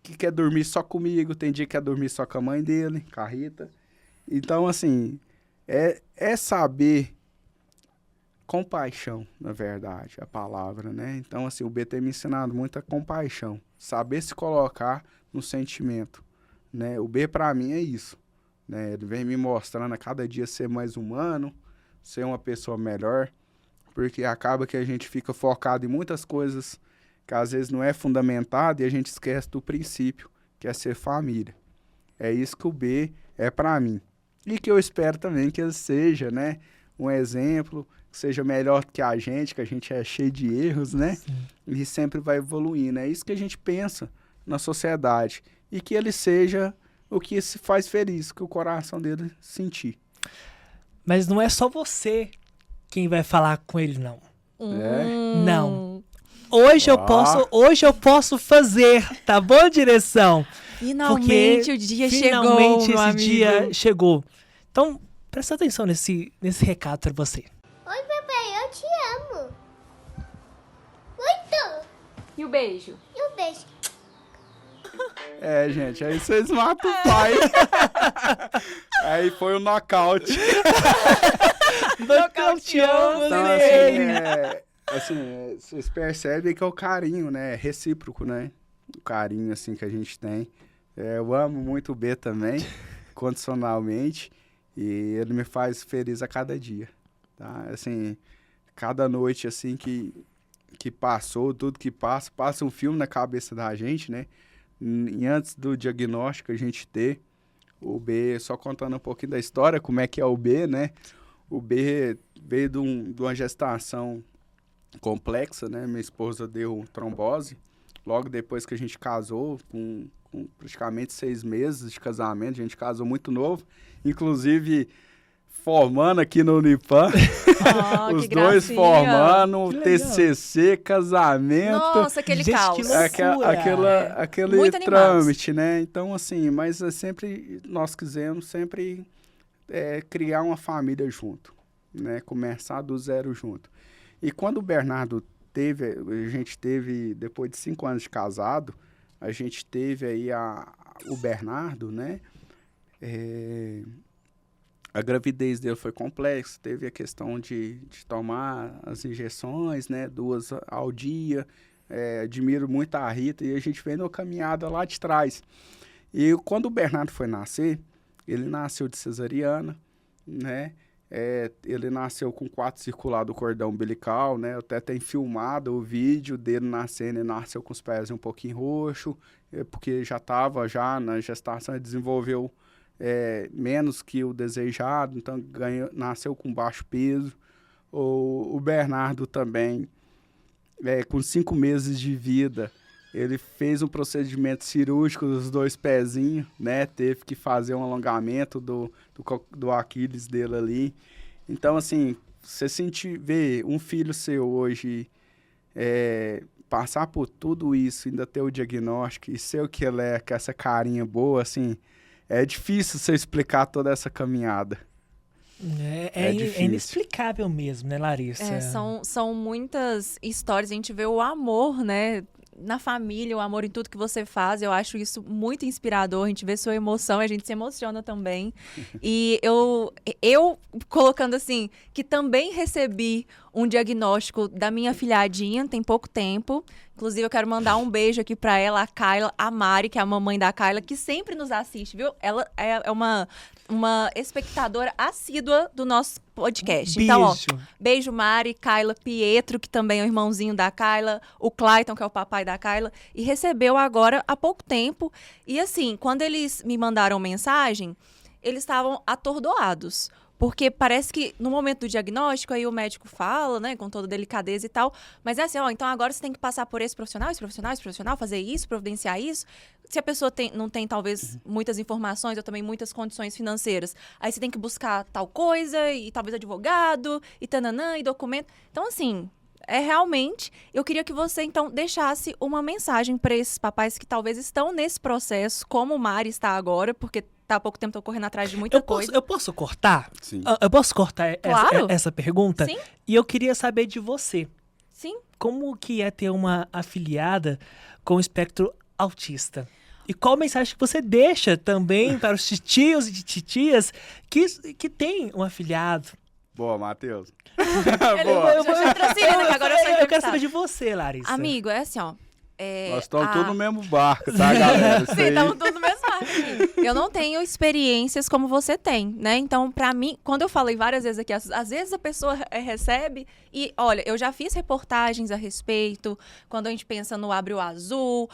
que quer dormir só comigo, tem dia que quer dormir só com a mãe dele, com a Rita. Então, assim, é saber compaixão, na verdade, a palavra, né? Então, assim, o B tem me ensinado muita compaixão, saber se colocar no sentimento, né? O B, para mim, é isso, né? Ele vem me mostrando a cada dia ser mais humano, ser uma pessoa melhor, porque acaba que a gente fica focado em muitas coisas que às vezes não é fundamentado e a gente esquece do princípio, que é ser família. É isso que o B é para mim. E que eu espero também que ele seja, né, um exemplo, que seja melhor que a gente é cheio de erros, né? Sim. E sempre vai evoluindo. É isso que a gente pensa na sociedade. E que ele seja o que se faz feliz, que o coração dele sentir. Mas não é só você quem vai falar com ele, não. Não. Hoje eu posso fazer, tá bom, direção? Finalmente o dia chegou, finalmente meu esse amigo. dia chegou. Então, presta atenção nesse recado pra você. Oi, papai, eu te amo. beijo? E o beijo? Gente, aí vocês matam o pai. Aí foi o nocaute. Nocauteamos Então, ele. vocês percebem que é o carinho, né? Recíproco, né? O carinho, assim, que a gente tem. Eu amo muito o B também, condicionalmente. E ele me faz feliz a cada dia, tá? Assim, cada noite, assim, que passou, tudo que passa um filme na cabeça da gente, né? E antes do diagnóstico a gente ter o B, só contando um pouquinho da história, como é que é o B, né? O B veio de uma gestação complexa, né? Minha esposa deu trombose. Logo depois que a gente casou, com praticamente 6 meses de casamento, a gente casou muito novo. Inclusive, formando aqui no Unipan. Os dois formando, TCC, casamento. Nossa, aquele Gente, caos. que loucura. Aquele Muito trâmite, né? Então, assim, mas nós quisemos sempre criar uma família junto, né? Começar do zero junto. E quando o Bernardo a gente teve, depois de 5 anos de casado, a gente teve aí o Bernardo, né? A gravidez dele foi complexa, teve a questão de tomar as injeções, né? 2 ao dia. Admiro muito a Rita e a gente veio numa caminhada lá de trás. E quando o Bernardo foi nascer, ele nasceu de cesariana, né? Ele nasceu com 4 circular do cordão umbilical, né? Eu até tenho filmado o vídeo dele nascendo, ele nasceu com os pés um pouquinho roxo, porque já estava na gestação, ele desenvolveu menos que o desejado, então nasceu com baixo peso. O Bernardo também, com 5 meses de vida, ele fez um procedimento cirúrgico dos 2 pezinhos, né? Teve que fazer um alongamento do Aquiles dele ali. Então, assim, você ver um filho seu hoje passar por tudo isso, ainda ter o diagnóstico e ser o que ele é, com essa carinha boa, assim, é difícil você explicar toda essa caminhada. É inexplicável mesmo, né, Larissa? São muitas histórias, a gente vê o amor, né? Na família, o amor em tudo que você faz, eu acho isso muito inspirador, a gente vê sua emoção, a gente se emociona também. E eu colocando assim, que também recebi um diagnóstico da minha filhadinha, tem pouco tempo. Inclusive, eu quero mandar um beijo aqui pra ela, a Kayla, a Mari, que é a mamãe da Kayla, que sempre nos assiste, viu? Ela é uma espectadora assídua do nosso podcast. Beijo. Então, beijo, Mari, Kayla, Pietro, que também é o irmãozinho da Kayla, o Clayton, que é o papai da Kayla, e recebeu agora há pouco tempo. E assim, quando eles me mandaram mensagem, eles estavam atordoados. Porque parece que no momento do diagnóstico, aí o médico fala, né, com toda delicadeza e tal, mas é assim, então agora você tem que passar por esse profissional, fazer isso, providenciar isso. Se a pessoa não tem, talvez, muitas informações ou também muitas condições financeiras, aí você tem que buscar tal coisa, e talvez advogado, e tananã, e documento. Então, assim, realmente, eu queria que você, então, deixasse uma mensagem para esses papais que talvez estão nesse processo, como o Mari está agora, porque há pouco tempo tô correndo atrás de muita coisa. Eu posso cortar? Sim. Eu posso cortar Claro. essa pergunta? Sim. E eu queria saber de você. Sim. Como que é ter uma afiliada com espectro autista? E qual mensagem que você deixa também para os titios e titias que têm um afiliado? Boa, Matheus. Eu quero saber de você, Larissa. Amigo, é assim, ó. Nós estamos todos no mesmo barco, tá, galera? Sim, estamos todos no mesmo barco. Eu não tenho experiências como você tem, né? Então, pra mim, quando eu falei várias vezes aqui, às vezes a pessoa recebe e, olha, eu já fiz reportagens a respeito, quando a gente pensa no Abre o Azul,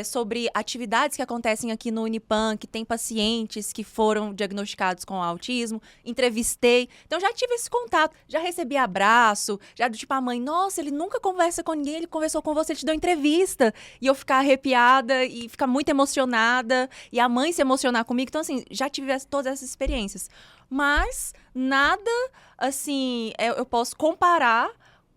sobre atividades que acontecem aqui no Unipan, que tem pacientes que foram diagnosticados com autismo, entrevistei. Então, já tive esse contato, já recebi abraço, já do tipo, a mãe, nossa, ele nunca conversa com ninguém, ele conversou com você, ele te deu entrevista. E eu ficar arrepiada e ficar muito emocionada. E a mãe se emocionar comigo. Então, assim, já tive todas essas experiências. Mas nada, assim, eu posso comparar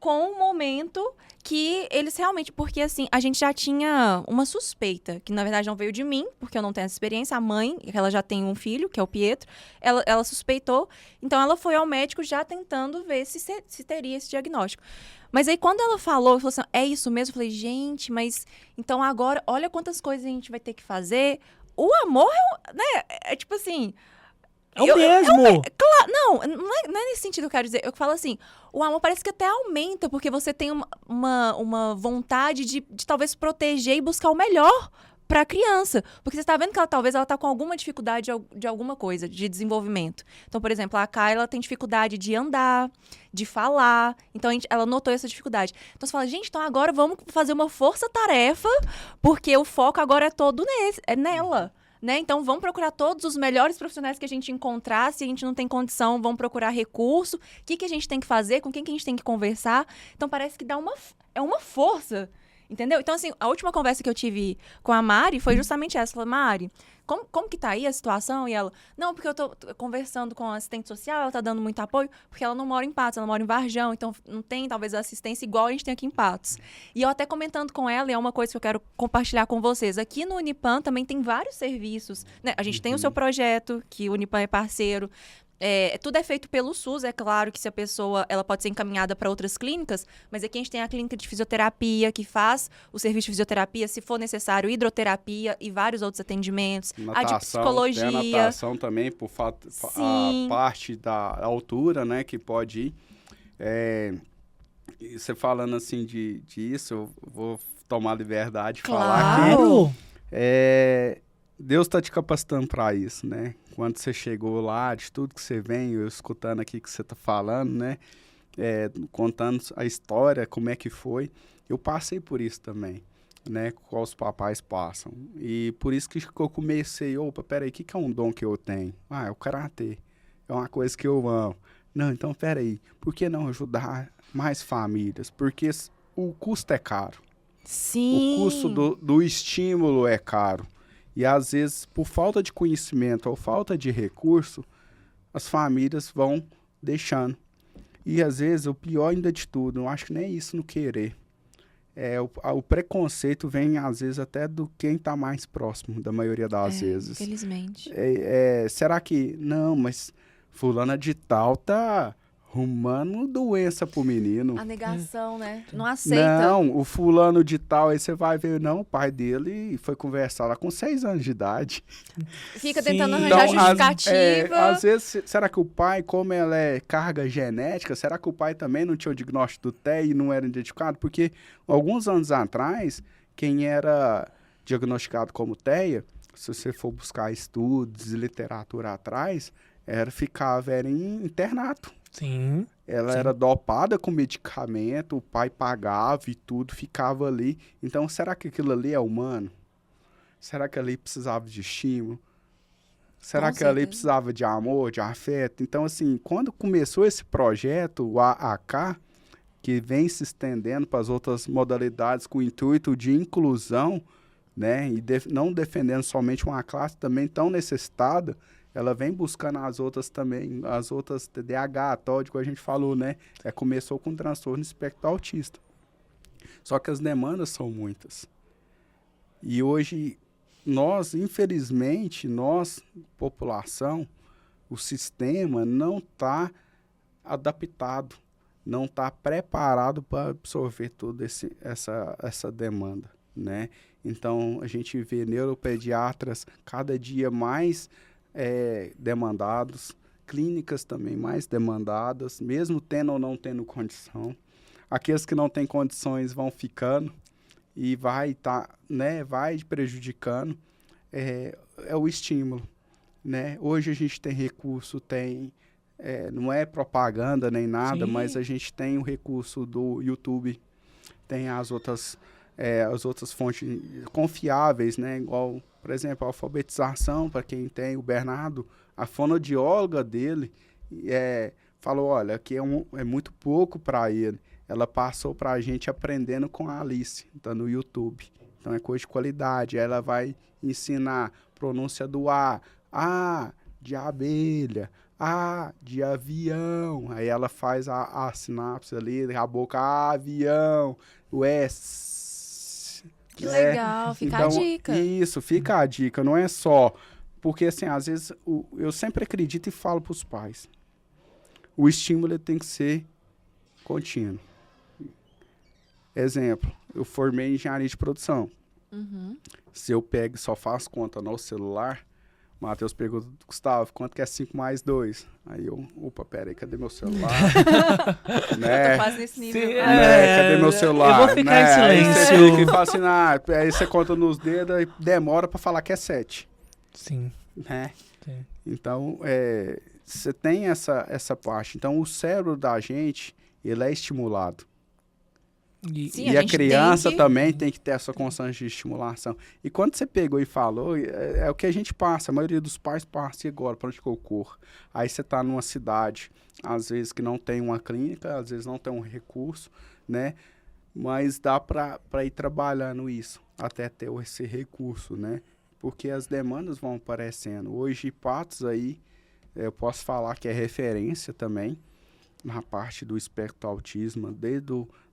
com o momento que eles realmente... Porque, assim, a gente já tinha uma suspeita, que na verdade não veio de mim, porque eu não tenho essa experiência. A mãe, ela já tem um filho, que é o Pietro, ela suspeitou. Então, ela foi ao médico já tentando ver se teria esse diagnóstico. Mas aí, quando ela falou assim, é isso mesmo? Eu falei, gente, mas... Então, agora, olha quantas coisas a gente vai ter que fazer. O amor, né? É tipo assim... É o mesmo! Não é nesse sentido que eu quero dizer. Eu falo assim, o amor parece que até aumenta, porque você tem uma vontade de talvez proteger e buscar o melhor para a criança. Porque você está vendo que talvez ela tá com alguma dificuldade de alguma coisa, de desenvolvimento. Então, por exemplo, a Kayla tem dificuldade de andar, de falar. Então, ela notou essa dificuldade. Então, você fala, gente, então agora vamos fazer uma força-tarefa, porque o foco agora é todo nela. Né? Então, vamos procurar todos os melhores profissionais que a gente encontrar. Se a gente não tem condição, vamos procurar recurso. O que a gente tem que fazer? Com quem que a gente tem que conversar? Então, parece que dá uma força. Entendeu? Então, assim, a última conversa que eu tive com a Mari foi justamente essa. Falei, Mari, como que tá aí a situação? E ela, não, porque eu tô conversando com a assistente social, ela tá dando muito apoio, porque ela não mora em Patos, ela mora em Varjão, então não tem, talvez, a assistência igual a gente tem aqui em Patos. E eu até comentando com ela, e é uma coisa que eu quero compartilhar com vocês, aqui no Unipan também tem vários serviços, né? A gente tem o seu projeto, que o Unipan é parceiro, tudo é feito pelo SUS, é claro que se a pessoa ela pode ser encaminhada para outras clínicas, mas aqui a gente tem a clínica de fisioterapia que faz o serviço de fisioterapia, se for necessário, hidroterapia e vários outros atendimentos. Natação, a de psicologia. Tem a natação também, por a parte da altura, né, que pode ir. E você falando assim disso, eu vou tomar liberdade de falar Claro! que Deus está te capacitando para isso, né? Quando você chegou lá, de tudo que você vem, eu escutando aqui que você está falando, né? Contando a história, como é que foi. Eu passei por isso também, né? Qual os papais passam. E por isso que eu comecei, opa, peraí, o que é um dom que eu tenho? É o karatê. É uma coisa que eu amo. Não, então peraí, por que não ajudar mais famílias? Porque o custo é caro. Sim. O custo do estímulo é caro. E, às vezes, por falta de conhecimento ou falta de recurso, as famílias vão deixando. E, às vezes, o pior ainda de tudo, eu acho que nem é isso no querer. O preconceito vem, às vezes, até do quem está mais próximo, da maioria das vezes. Infelizmente. Será que... Não, mas fulana de tal tá arrumando doença pro menino. A negação, né? Não aceita. Não, o fulano de tal, aí você vai ver, não, o pai dele foi conversar lá com 6 anos de idade. Fica Sim. tentando arranjar justificativa. Às vezes, será que o pai, como ela é carga genética, será que o pai também não tinha o diagnóstico do TEA e não era identificado? Porque alguns anos atrás, quem era diagnosticado como TEA, se você for buscar estudos e literatura atrás, ficava em internato. Sim. Ela Sim. era dopada com medicamento, o pai pagava e tudo, ficava ali. Então, será que aquilo ali é humano? Será que ali precisava de estímulo? Será que ali precisava de amor, de afeto? Então, assim, quando começou esse projeto, o AAK, que vem se estendendo para as outras modalidades com o intuito de inclusão, né, e não defendendo somente uma classe também tão necessitada, ela vem buscando as outras também, as outras TDAH, TOD, que a gente falou, né? Começou com transtorno espectro autista. Só que as demandas são muitas. E hoje, infelizmente, população, o sistema não está adaptado, não está preparado para absorver toda essa demanda, né? Então, a gente vê neuropediatras cada dia mais demandados, clínicas também mais demandadas, mesmo tendo ou não tendo condição. Aqueles que não têm condições vão ficando e vai prejudicando. É o estímulo, né? Hoje a gente tem recurso, não é propaganda nem nada, Sim. mas a gente tem o recurso do YouTube, tem as outras fontes confiáveis, né? Igual, por exemplo, a alfabetização, para quem tem o Bernardo, a fonoaudióloga dele falou, olha, aqui é muito pouco para ele. Ela passou para a gente aprendendo com a Alice, tá no YouTube. Então é coisa de qualidade. Ela vai ensinar pronúncia do A de abelha, A de avião. Aí ela faz a sinapse ali, a boca, avião. O S. Que legal, fica a dica. Isso, fica a dica. Não é só... Porque, assim, às vezes, eu sempre acredito e falo para os pais. O estímulo ele tem que ser contínuo. Exemplo, eu formei em engenharia de produção. Se eu pego e só faço conta no celular, o Matheus pergunta, Gustavo, quanto que é 5 mais 2? Aí eu, opa, peraí, cadê meu celular? Né? Eu tô quase nesse nível. Cadê meu celular? Eu vou ficar em silêncio. Aí você fica e fala assim, aí você conta nos dedos e demora para falar que é 7. Sim. Né? Sim. Então, você tem essa parte. Então, o cérebro da gente, ele é estimulado. Sim, E a criança também tem que ter essa constante de estimulação. E quando você pegou e falou, é o que a gente passa, a maioria dos pais passa, e agora, para onde que eu corro? Aí você está numa cidade, às vezes que não tem uma clínica, às vezes não tem um recurso, né? Mas dá para ir trabalhando isso, até ter esse recurso, né? Porque as demandas vão aparecendo. Hoje, Patos aí, eu posso falar que é referência também, na parte do espectro autismo,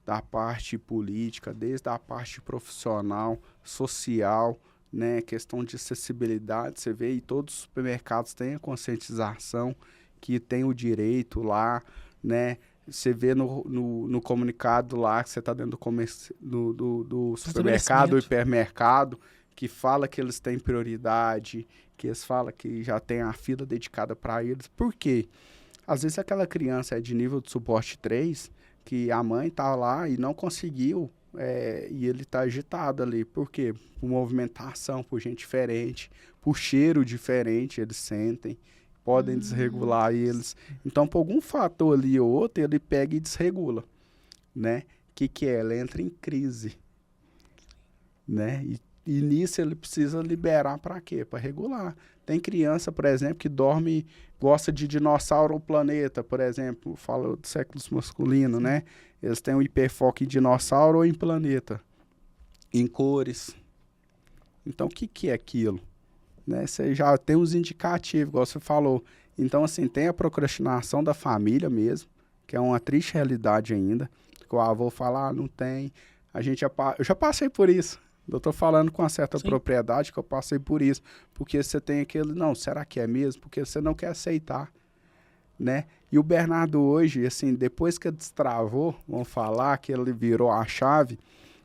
da parte política, desde a parte profissional, social, né, questão de acessibilidade, você vê, e todos os supermercados têm a conscientização que tem o direito lá, né, você vê no comunicado lá que você está dentro do supermercado, do hipermercado, que fala que eles têm prioridade, que eles falam que já tem a fila dedicada para eles. Por quê? Às vezes aquela criança é de nível de suporte 3, que a mãe tá lá e não conseguiu, e ele tá agitado ali. Por quê? Por movimentação, por gente diferente, por cheiro diferente, eles sentem, podem desregular eles. Então, por algum fator ali ou outro, ele pega e desregula, né? O que é? Ela entra em crise, né? E nisso ele precisa liberar para quê? Para regular. Tem criança, por exemplo, que dorme, gosta de dinossauro ou planeta, por exemplo, fala do sexo masculino, né? Eles têm um hiperfoco em dinossauro ou em planeta, em cores. Então, o que é aquilo? Né? Você já tem os indicativos, igual você falou. Então, assim, tem a procrastinação da família mesmo, que é uma triste realidade ainda, que o avô fala, não tem. Eu já passei por isso. Eu estou falando com uma certa propriedade que eu passei por isso. Porque você tem aquele, não, será que é mesmo? Porque você não quer aceitar, né? E o Bernardo hoje, assim, depois que ele destravou, vamos falar, que ele virou a chave,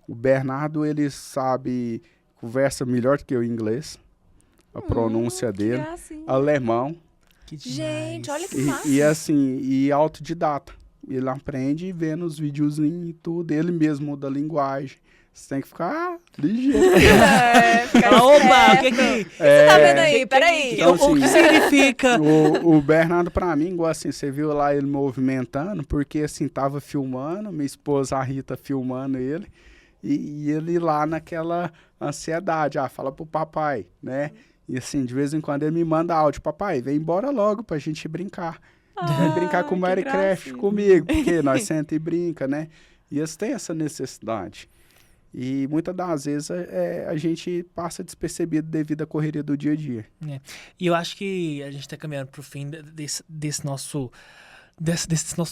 o Bernardo, ele sabe, conversa melhor do que o inglês, a pronúncia dele, alemão. Gente, olha que massa. E assim, e autodidata. Ele aprende vendo os videozinhos e tudo, ele mesmo muda a linguagem. Você tem que ficar ligeiro. Opa, o que que... Você tá vendo aí? Peraí. Então, assim, o que significa? O Bernardo, pra mim, igual assim, você viu lá ele movimentando, porque assim, tava filmando, minha esposa, a Rita, filmando ele, e ele lá naquela ansiedade, fala pro papai, né? E assim, de vez em quando ele me manda áudio, papai, vem embora logo pra gente brincar. Vem brincar com o Minecraft comigo, porque nós senta e brinca, né? E eles têm essa necessidade. E muitas das vezes a gente passa despercebido devido à correria do dia a dia. E eu acho que a gente está caminhando para o fim desse nosso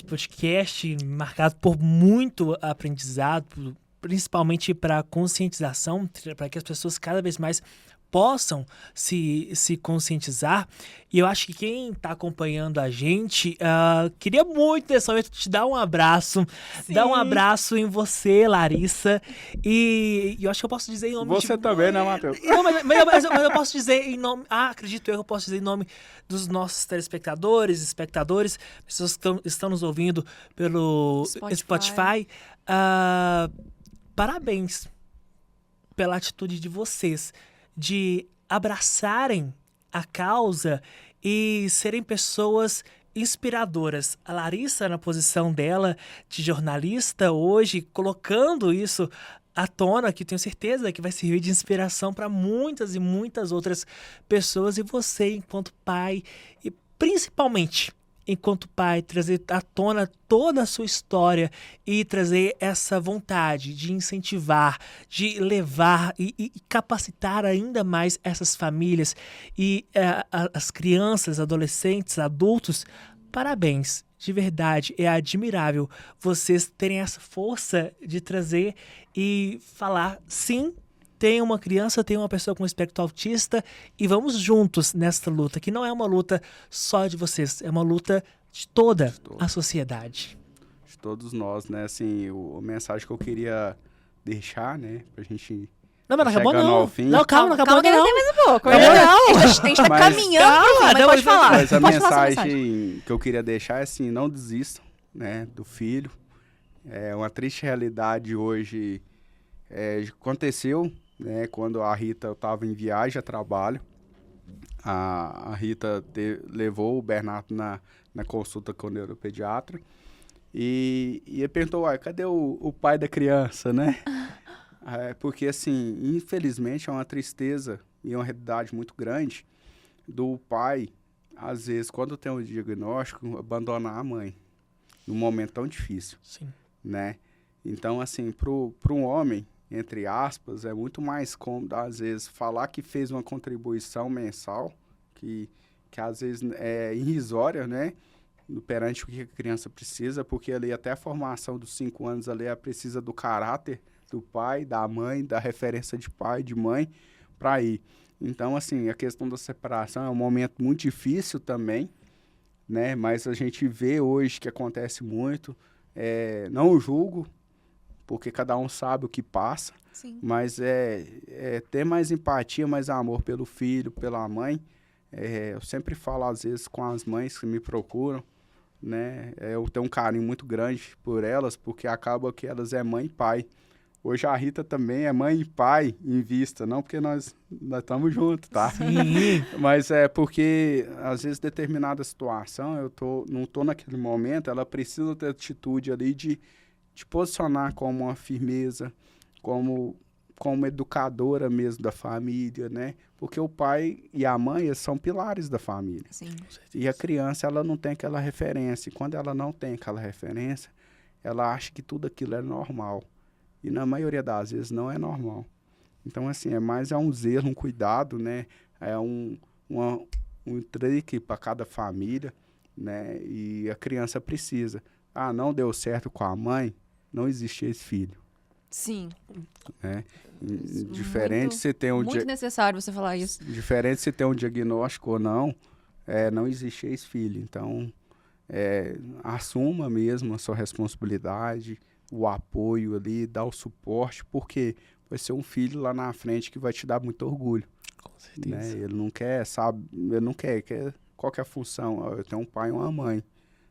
podcast, marcado por muito aprendizado, principalmente para conscientização, para que as pessoas cada vez mais possam se conscientizar. E eu acho que quem está acompanhando a gente queria muito nesse momento te dar um abraço. Sim. Dar um abraço em você, Larissa. E eu acho que eu posso dizer em nome Você também, né, Matheus? Não, mas eu posso dizer em nome... acredito eu posso dizer em nome dos nossos telespectadores, espectadores, pessoas que estão nos ouvindo pelo Spotify. Parabéns pela atitude de vocês de abraçarem a causa e serem pessoas inspiradoras. A Larissa, na posição dela de jornalista hoje, colocando isso à tona, que tenho certeza que vai servir de inspiração para muitas e muitas outras pessoas. E você, enquanto pai, e principalmente enquanto pai, trazer à tona toda a sua história e trazer essa vontade de incentivar, de levar e capacitar ainda mais essas famílias e as crianças, adolescentes, adultos. Parabéns, de verdade, é admirável vocês terem essa força de trazer e falar, sim, tem uma criança, tem uma pessoa com espectro autista e vamos juntos nessa luta, que não é uma luta só de vocês, é uma luta de toda a sociedade. De todos nós, né? Assim, a mensagem que eu queria deixar, né, pra gente... Não, mas não acabou chegando não. ao fim. Não, calma, não acabou que ainda não. tem mais um pouco. Não, não. A gente tá Mas- caminhando pro fim, mas Calma, pode falar. Mas a Pode falar sua mensagem que eu queria deixar é assim, não desistam, né, do filho. É uma triste realidade hoje. Aconteceu, né, quando a Rita estava em viagem a trabalho. A Rita levou o Bernardo na consulta com o neuropediatra. E ele perguntou, cadê o pai da criança, né? Porque, assim, infelizmente é uma tristeza e uma realidade muito grande do pai, às vezes, quando tem um diagnóstico, abandonar a mãe num momento tão difícil, Sim. né? Então, assim, para um homem, entre aspas, é muito mais cômodo, às vezes, falar que fez uma contribuição mensal, que às vezes é irrisória, né? Perante o que a criança precisa, porque ali até a formação dos 5 anos ali, ela precisa do caráter do pai, da mãe, da referência de pai, de mãe, para ir. Então, assim, a questão da separação é um momento muito difícil também, né? Mas a gente vê hoje que acontece muito. Não julgo, porque cada um sabe o que passa, Sim. mas ter mais empatia, mais amor pelo filho, pela mãe. Eu sempre falo, às vezes, com as mães que me procuram, né? Eu tenho um carinho muito grande por elas, porque acaba que elas é mãe e pai. Hoje a Rita também é mãe e pai em vista, não porque nós estamos juntos, tá? Sim. Mas é porque, às vezes, determinada situação, não tô naquele momento, ela precisa ter atitude ali de posicionar como uma firmeza, como educadora mesmo da família, né? Porque o pai e a mãe, eles são pilares da família. Sim. E a criança, ela não tem aquela referência. E quando ela não tem aquela referência, ela acha que tudo aquilo é normal. E na maioria das vezes não é normal. Então, assim, é um zelo, um cuidado, né? É um trick para cada família, né? E a criança precisa. Não deu certo com a mãe, não existe esse filho, Sim. né? Diferente se tem Muito necessário você falar isso. diferente se tem um diagnóstico ou não, não existe esse filho. Então, assuma mesmo a sua responsabilidade, o apoio ali, dar o suporte, porque vai ser um filho lá na frente que vai te dar muito orgulho. Com certeza. Né? Ele não quer, quer qual que é a função? Eu tenho um pai e uma mãe.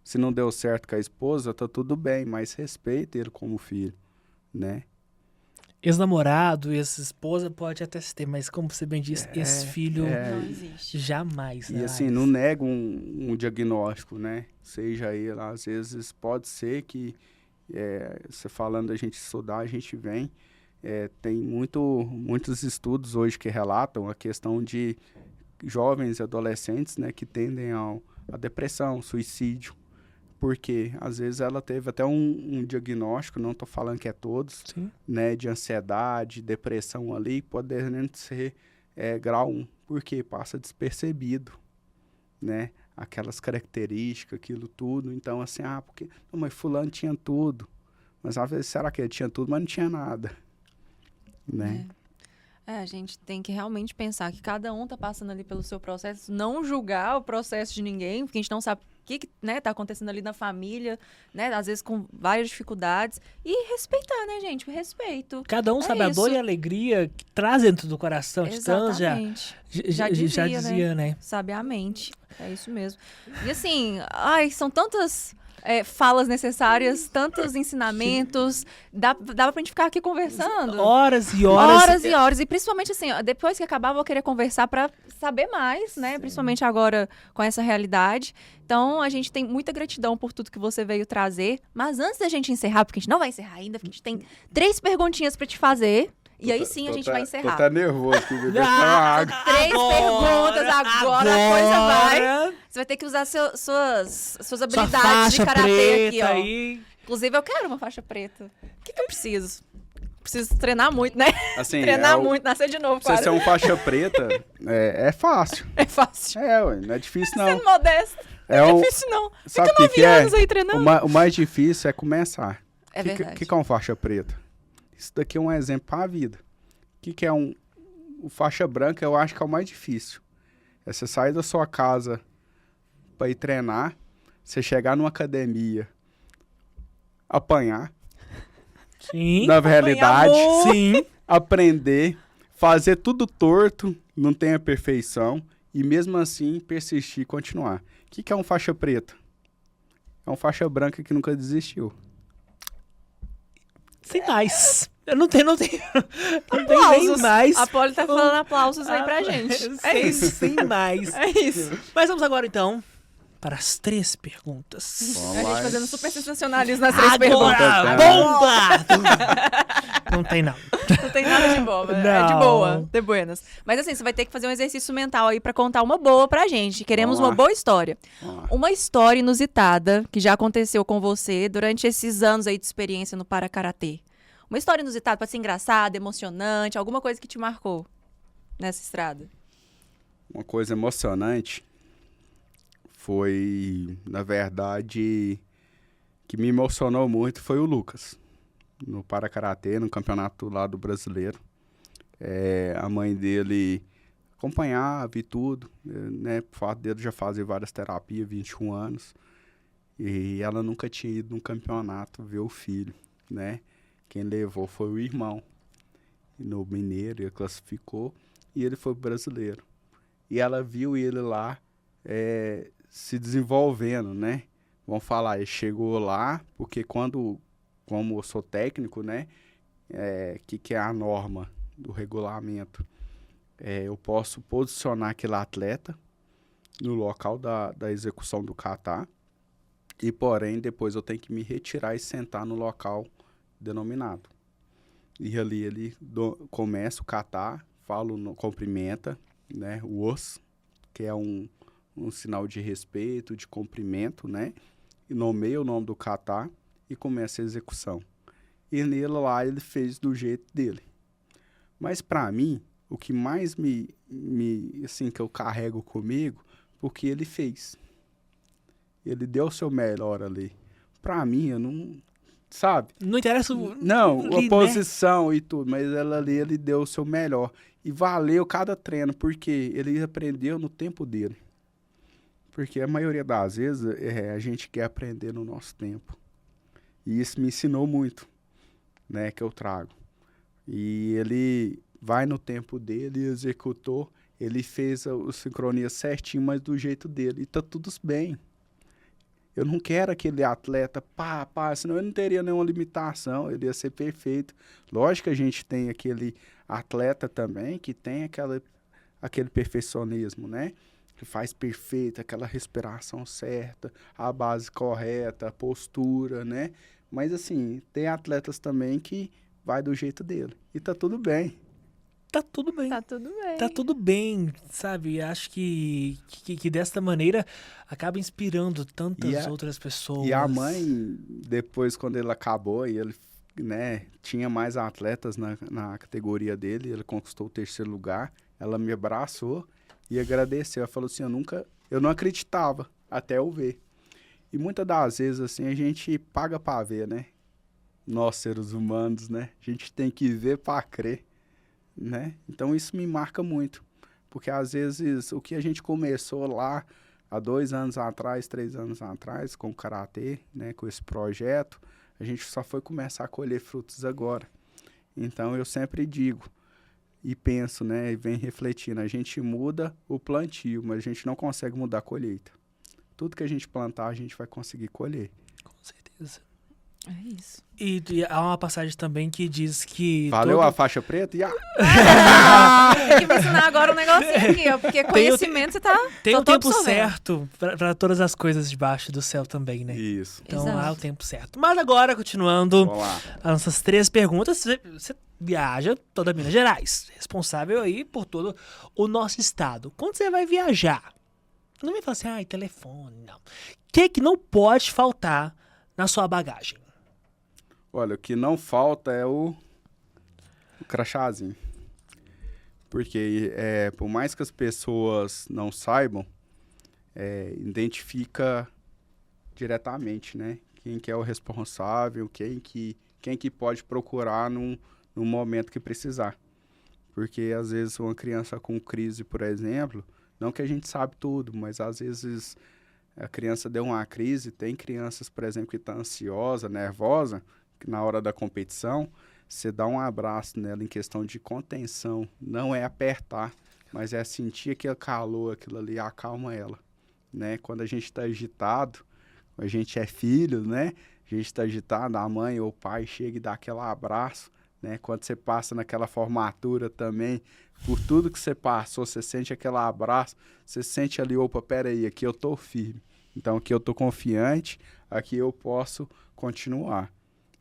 Se não deu certo com a esposa, tá tudo bem, mas respeita ele como filho, né? Ex-namorado, ex-esposa pode até se ter, mas como você bem disse, esse filho Não existe. jamais. E né, assim, Larissa? não nego um diagnóstico, né? Seja ele, às vezes pode ser que, você falando da gente estudar, a gente vem, tem muitos estudos hoje que relatam a questão de jovens e adolescentes, né, que tendem a depressão, suicídio, porque às vezes ela teve até um diagnóstico, não estou falando que é todos, Sim. né, de ansiedade, depressão ali, podendo ser grau 1, porque passa despercebido, né, aquelas características, aquilo tudo. Então, assim, porque não, mas fulano tinha tudo, mas às vezes será que ele tinha tudo, mas não tinha nada, né? A gente tem que realmente pensar que cada um tá passando ali pelo seu processo, não julgar o processo de ninguém, porque a gente não sabe o que né, tá acontecendo ali na família, né, às vezes com várias dificuldades, e respeitar, né, gente, o respeito. Cada um sabe a dor e a alegria que traz dentro do coração. Então, Exatamente. já dizia, né? Sabiamente. É isso mesmo. E assim, são tantas falas necessárias, tantos ensinamentos. Dá pra gente ficar aqui conversando. Horas e horas. Horas e horas. E principalmente assim, depois que acabar, eu vou querer conversar pra saber mais, né? Sim. Principalmente agora com essa realidade. Então, a gente tem muita gratidão por tudo que você veio trazer. Mas antes da gente encerrar, porque a gente não vai encerrar ainda, porque a gente tem 3 perguntinhas pra te fazer. E aí sim a gente vai encerrar. Tô até nervoso aqui, bebê. Três perguntas, agora a coisa vai. Você vai ter que usar suas habilidades de karatê aqui, ó. Aí. Inclusive, eu quero uma faixa preta. O que eu preciso? Preciso treinar muito, né? Assim, Treinar muito, nascer de novo, Você quase. ser um faixa preta é fácil. É fácil. Ué, não é difícil não. Sendo modesto. É Não é difícil, não. Sabe Fica o 9 anos aí treinando. O mais difícil é começar. É verdade. O que é um faixa preta? Isso daqui é um exemplo para a vida. O que é o faixa branca? Eu acho que é o mais difícil. É você sair da sua casa para ir treinar, você chegar numa academia, apanhar, Sim. na realidade, muito. sim, aprender, fazer tudo torto, não tem a perfeição, e mesmo assim persistir e continuar. O que é um faixa preta? É um faixa branca que nunca desistiu. Sem mais. Eu não tenho nem Aplausos. mais. A Polly tá falando aplausos aí pra gente. É Sem- isso. Sem mais. É isso. Mas vamos agora, então, para as 3 perguntas. Vamos A lá. gente fazendo super sensacionalismo nas 3 perguntas. Agora, bomba! Não tem, não. Não tem nada de boba. É de Não. boa, de buenas. Mas assim, você vai ter que fazer um exercício mental aí pra contar uma boa pra gente. Queremos Vamos uma lá. boa história. Vamos lá. Uma história inusitada que já aconteceu com você durante esses anos aí de experiência no Parakaratê. Uma história inusitada, pode ser engraçada, emocionante, alguma coisa que te marcou nessa estrada. Uma coisa emocionante foi, na verdade, que me emocionou muito foi o Lucas, no Parakaratê, no campeonato lá do brasileiro. A mãe dele acompanhava e tudo, né? Por fato dele já fazer várias terapias, 21 anos, e ela nunca tinha ido num campeonato ver o filho, né? Quem levou foi o irmão, no Mineiro, ele classificou, e ele foi pro brasileiro. E ela viu ele lá se desenvolvendo, né? Vamos falar, ele chegou lá, porque como eu sou técnico, né? Que é a norma do regulamento? Eu posso posicionar aquele atleta no local da execução do kata, e porém depois eu tenho que me retirar e sentar no local denominado. E ali ele começa o kata, cumprimenta, né? O os, que é um sinal de respeito, de cumprimento, né? E nomeia o nome do kata e começa a execução. E nele lá ele fez do jeito dele. Mas para mim, o que mais assim, que eu carrego comigo, porque ele fez. Ele deu o seu melhor ali. Para mim, eu não... Sabe? Não interessa Não, ali, a posição e tudo, mas ele deu o seu melhor. E valeu cada treino, porque ele aprendeu no tempo dele. Porque a maioria das vezes a gente quer aprender no nosso tempo. E isso me ensinou muito, né, que eu trago. E ele vai no tempo dele, executou, ele fez a sincronia certinho, mas do jeito dele. E tá tudo bem. Eu não quero aquele atleta senão ele não teria nenhuma limitação, ele ia ser perfeito. Lógico que a gente tem aquele atleta também que tem aquele perfeccionismo, né? Que faz perfeito, aquela respiração certa, a base correta, a postura, né? Mas assim, tem atletas também que vai do jeito dele. E tá tudo bem. Tá tudo bem. Tá tudo bem. Tá tudo bem, sabe? Acho que desta maneira acaba inspirando tantas outras pessoas. E a mãe, depois, quando ele acabou, e ele, né, tinha mais atletas na categoria dele, ele conquistou o 3º lugar, ela me abraçou e agradeceu. Ela falou assim, eu não acreditava até eu ver. E muitas das vezes, assim, a gente paga pra ver, né? Nós, seres humanos, né? A gente tem que ver pra crer. Né? Então isso me marca muito, porque às vezes o que a gente começou lá há 2 anos atrás, 3 anos atrás com o Karatê, né, com esse projeto, a gente só foi começar a colher frutos agora. Então eu sempre digo e penso, né, e venho refletindo, a gente muda o plantio, mas a gente não consegue mudar a colheita. Tudo que a gente plantar, a gente vai conseguir colher. Com certeza. É isso. E há uma passagem também que diz que... Valeu a faixa preta e Tem que me ensinar agora um negocinho aqui, ó, porque conhecimento você tá... Tem tô o tempo absorvendo. certo para todas as coisas debaixo do céu também, né? Isso. Então Exato. há o tempo certo. Mas agora, continuando Vamos lá. as nossas 3 perguntas, você viaja toda Minas Gerais, responsável aí por todo o nosso estado. Quando você vai viajar, não me fala assim, telefone, não. O que não pode faltar na sua bagagem? Olha, o que não falta é o crachazinho. Porque, por mais que as pessoas não saibam, identifica diretamente, né? Quem que é o responsável, quem que pode procurar num momento que precisar. Porque, às vezes, uma criança com crise, por exemplo, não que a gente sabe tudo, mas, às vezes, a criança deu uma crise. Tem crianças, por exemplo, que estão ansiosa, nervosa, que na hora da competição, você dá um abraço nela em questão de contenção. Não é apertar, mas é sentir aquele calor, aquilo ali acalma ela, né? Quando a gente está agitado, a gente é filho, né? A gente está agitado, a mãe ou o pai chega e dá aquele abraço, né? Quando você passa naquela formatura também, por tudo que você passou, você sente aquele abraço, você sente ali, opa, peraí, aqui eu tô firme. Então, aqui eu tô confiante, aqui eu posso continuar.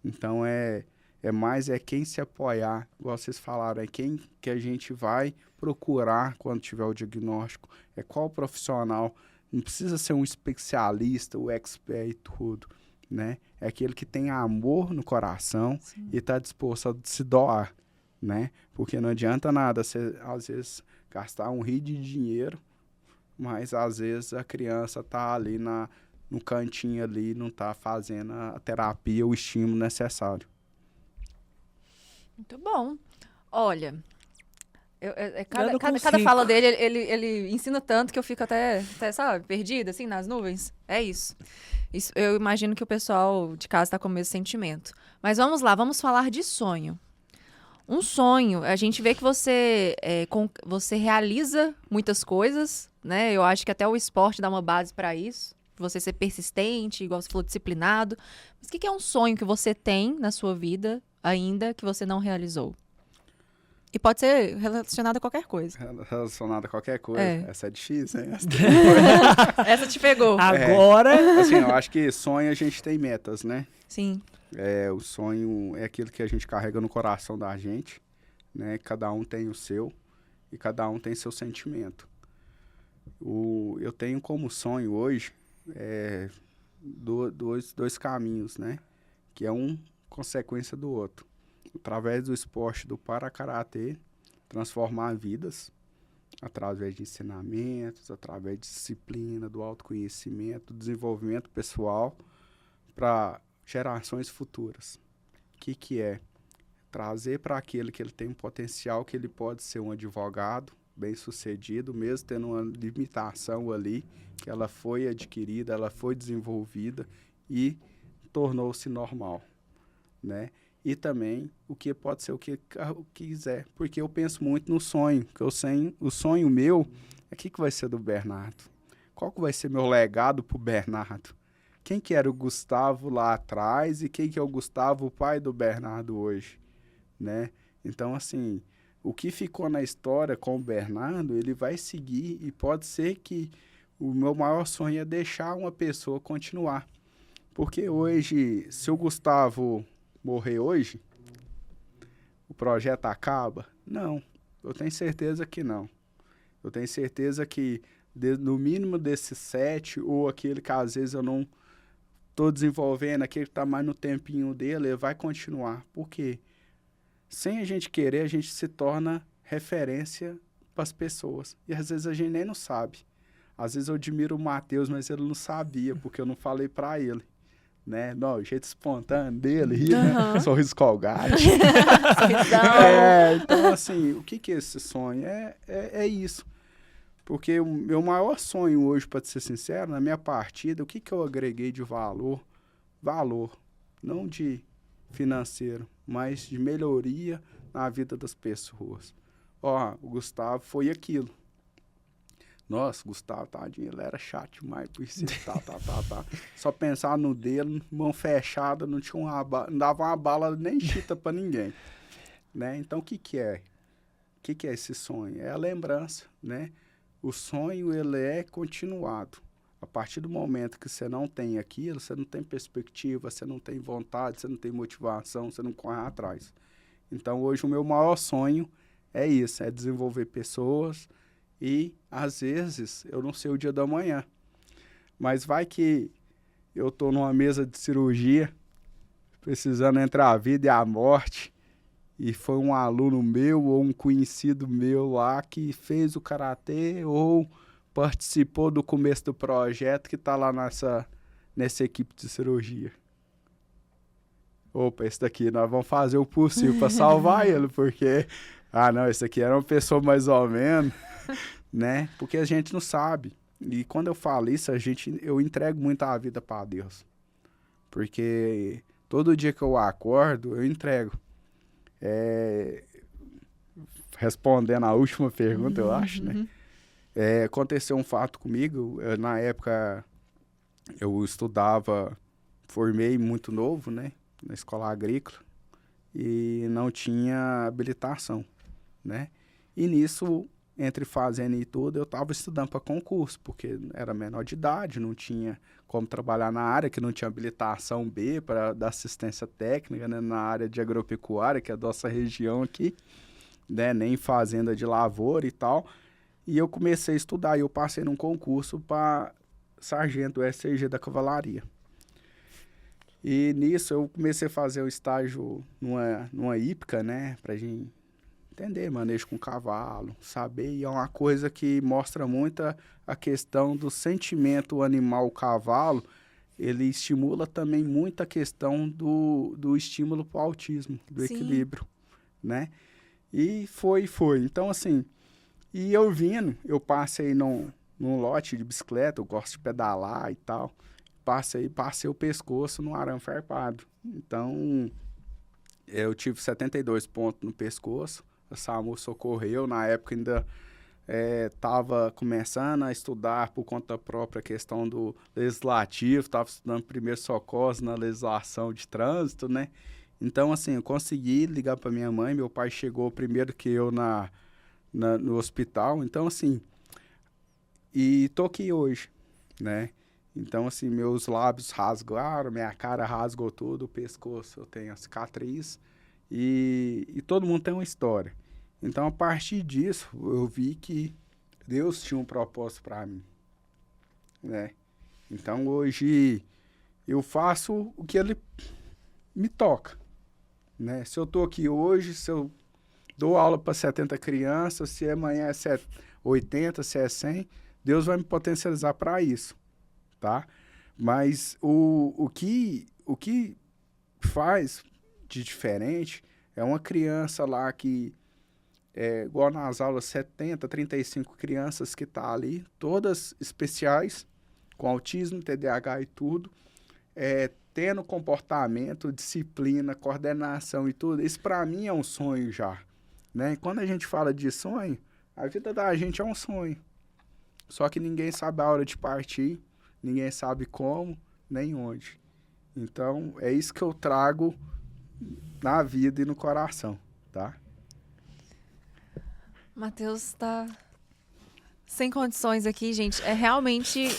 Então, é mais quem se apoiar, igual vocês falaram, é quem que a gente vai procurar quando tiver o diagnóstico, é qual profissional. Não precisa ser um especialista, o expert e tudo, né? É aquele que tem amor no coração. Sim. E está disposto a se doar, né? Porque não adianta nada você, às vezes, gastar um rio de dinheiro, mas, às vezes, a criança está ali no cantinho ali, não está fazendo a terapia, o estímulo necessário. Muito bom. Olha, cada fala dele, ele ensina tanto que eu fico até, sabe, perdida, assim, nas nuvens. É isso. Eu imagino que o pessoal de casa está com o mesmo sentimento. Mas vamos lá, vamos falar de sonho. Um sonho, a gente vê que você realiza muitas coisas, né? Eu acho que até o esporte dá uma base para isso. Você ser persistente, igual você falou, disciplinado. Mas o que é um sonho que você tem na sua vida ainda que você não realizou? E pode ser relacionado a qualquer coisa. Relacionado a qualquer coisa. Essa é difícil, hein? Essa te pegou. Agora... Assim, eu acho que sonho a gente tem metas, né? Sim. O sonho é aquilo que a gente carrega no coração da gente, né? Cada um tem o seu e cada um tem seu sentimento. Eu tenho como sonho hoje dois caminhos, né? Que é um consequência do outro. Através do esporte do Parakaratê, transformar vidas, através de ensinamentos, através de disciplina, do autoconhecimento, do desenvolvimento pessoal para gerações futuras. O que é? Trazer para aquele que ele tem um potencial, que ele pode ser um advogado bem-sucedido, mesmo tendo uma limitação ali, que ela foi adquirida, ela foi desenvolvida e tornou-se normal, né? E também o que pode ser o que quiser, porque eu penso muito no sonho, que o sonho meu é o que vai ser do Bernardo? Qual que vai ser meu legado para o Bernardo? Quem que era o Gustavo lá atrás e quem que é o Gustavo, o pai do Bernardo hoje, né? Então, assim, o que ficou na história com o Bernardo, ele vai seguir e pode ser que o meu maior sonho é deixar uma pessoa continuar. Porque hoje, se o Gustavo morrer hoje, o projeto acaba? Não, eu tenho certeza que não. Eu tenho certeza que no mínimo desses 7, ou aquele que às vezes eu não estou desenvolvendo, aquele que está mais no tempinho dele, ele vai continuar. Por quê? Sem a gente querer, a gente se torna referência para as pessoas. E às vezes a gente nem não sabe. Às vezes eu admiro o Matheus, mas ele não sabia, porque eu não falei para ele. Né? Não, o jeito espontâneo dele, né? Sorriso colgate. Então, assim, o que é esse sonho? É isso. Porque o meu maior sonho hoje, para ser sincero, na minha partida, o que eu agreguei de valor? Valor, não de financeiro, mas de melhoria na vida das pessoas. O Gustavo foi aquilo. Nossa, Gustavo, tadinho, ele era chato demais por isso, tá. Só pensar no dele, mão fechada, não dava uma bala nem chita pra ninguém, né? Então, o que é? O que é esse sonho? É a lembrança, né? O sonho, ele é continuado. A partir do momento que você não tem aquilo, você não tem perspectiva, você não tem vontade, você não tem motivação, você não corre atrás. Então, hoje, o meu maior sonho é isso, é desenvolver pessoas e, às vezes, eu não sei o dia da manhã. Mas vai que eu estou numa mesa de cirurgia, precisando entre a vida e a morte, e foi um aluno meu ou um conhecido meu lá que fez o karatê ou participou do começo do projeto que está lá nessa equipe de cirurgia. Opa, esse daqui nós vamos fazer o possível para salvar ele, porque, não, esse aqui era uma pessoa mais ou menos, né? Porque a gente não sabe. E quando eu falo isso, eu entrego muito a vida para Deus. Porque todo dia que eu acordo, eu entrego. Respondendo a última pergunta, eu acho, né? Aconteceu um fato comigo, na época eu estudava, formei muito novo, né? Na escola agrícola, e não tinha habilitação, né? E nisso, entre fazendo e tudo, eu estava estudando para concurso, porque era menor de idade, não tinha como trabalhar na área, que não tinha habilitação B para dar assistência técnica, né? Na área de agropecuária, que é a nossa região aqui, né? Nem fazenda de lavoura e tal. E eu comecei a estudar, e eu passei num concurso para sargento SCG da cavalaria. E nisso eu comecei a fazer o estágio numa hípica, né? Pra gente entender manejo com cavalo, saber. E é uma coisa que mostra muito a questão do sentimento animal cavalo. Ele estimula também muito a questão do estímulo para o autismo, do Sim. equilíbrio, né? E foi. Então, assim, e eu passei num lote de bicicleta, eu gosto de pedalar e tal. Passei o pescoço no arame farpado. Então, eu tive 72 pontos no pescoço. A SAMU socorreu. Na época ainda estava começando a estudar por conta própria a questão do legislativo. Estava estudando primeiro socorros na legislação de trânsito, né? Então, assim, eu consegui ligar para minha mãe. Meu pai chegou primeiro que eu no hospital. Então, assim, e tô aqui hoje, né? Então, assim, meus lábios rasgaram, minha cara rasgou tudo, o pescoço eu tenho a cicatriz e todo mundo tem uma história. Então, a partir disso, eu vi que Deus tinha um propósito para mim, né? Então, hoje, eu faço o que Ele me toca, né? Se eu tô aqui hoje, se eu dou aula para 70 crianças, se amanhã é 80, se é 100, Deus vai me potencializar para isso. Tá? Mas o que faz de diferente é uma criança lá que, igual nas aulas 70, 35 crianças que tá ali, todas especiais, com autismo, TDAH e tudo, tendo comportamento, disciplina, coordenação e tudo. Isso para mim é um sonho já, né? E quando a gente fala de sonho, a vida da gente é um sonho. Só que ninguém sabe a hora de partir, ninguém sabe como, nem onde. Então, é isso que eu trago na vida e no coração, tá? Matheus tá sem condições aqui, gente. É realmente...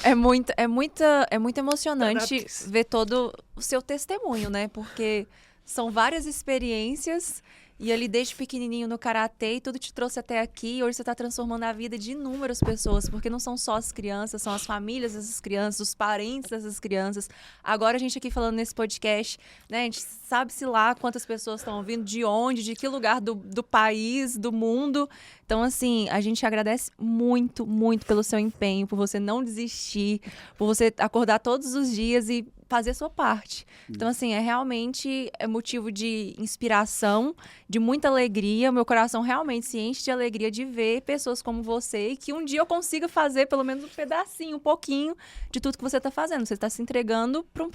é muito emocionante ver todo o seu testemunho, né? Porque são várias experiências... E ali desde pequenininho no karatê, tudo te trouxe até aqui. E hoje você está transformando a vida de inúmeras pessoas, porque não são só as crianças, são as famílias dessas crianças, os parentes dessas crianças. Agora a gente aqui falando nesse podcast, né? A gente sabe-se lá quantas pessoas estão ouvindo, de onde, de que lugar do país, do mundo. Então, assim, a gente agradece muito, muito pelo seu empenho, por você não desistir, por você acordar todos os dias e fazer a sua parte. Então, assim, realmente motivo de inspiração, de muita alegria. Meu coração realmente se enche de alegria de ver pessoas como você e que um dia eu consiga fazer pelo menos um pedacinho, um pouquinho de tudo que você está fazendo. Você está se entregando para um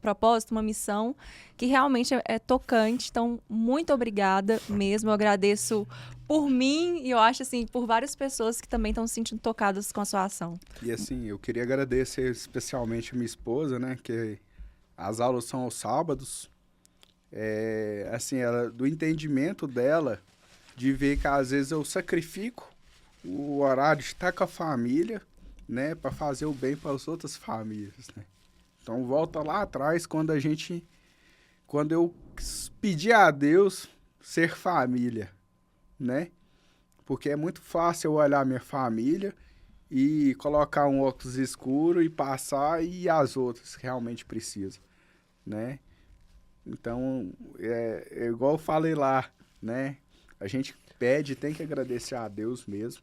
propósito, uma missão que realmente é tocante. Então, muito obrigada mesmo. Eu agradeço por mim e eu acho assim, por várias pessoas que também estão se sentindo tocadas com a sua ação. E assim, eu queria agradecer especialmente a minha esposa, né? Que as aulas são aos sábados. Assim, do entendimento dela, de ver que às vezes eu sacrifico o horário de estar com a família, né? Para fazer o bem para as outras famílias, né? Então, volta lá atrás, quando eu pedi a Deus ser família, né? Porque é muito fácil eu olhar minha família e colocar um óculos escuro e passar e as outras que realmente precisam, né? Então, é igual eu falei lá, né? A gente pede, tem que agradecer a Deus mesmo,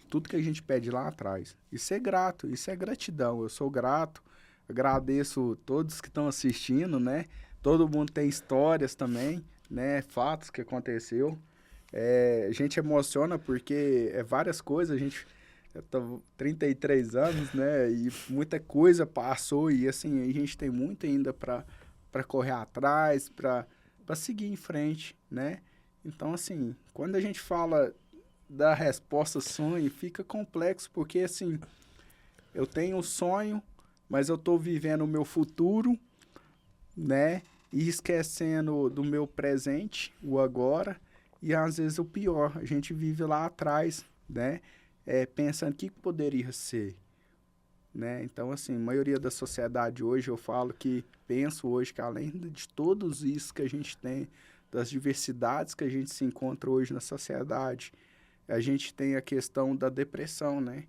tudo que a gente pede lá atrás. E ser grato, isso é gratidão. Eu sou grato, agradeço todos que estão assistindo, né? Todo mundo tem histórias também, né? Fatos que aconteceu. A gente emociona porque várias coisas, eu tô 33 anos, né? E muita coisa passou e assim, a gente tem muito ainda para correr atrás, para seguir em frente, né? Então, assim, quando a gente fala da resposta sonho, fica complexo, porque assim, eu tenho um sonho, mas eu tô vivendo o meu futuro, né? E esquecendo do meu presente, o agora, e às vezes o pior, a gente vive lá atrás, né? Pensando o que poderia ser, né? Então, assim, a maioria da sociedade hoje, eu falo que penso hoje que além de todos isso que a gente tem, das diversidades que a gente se encontra hoje na sociedade, a gente tem a questão da depressão, né?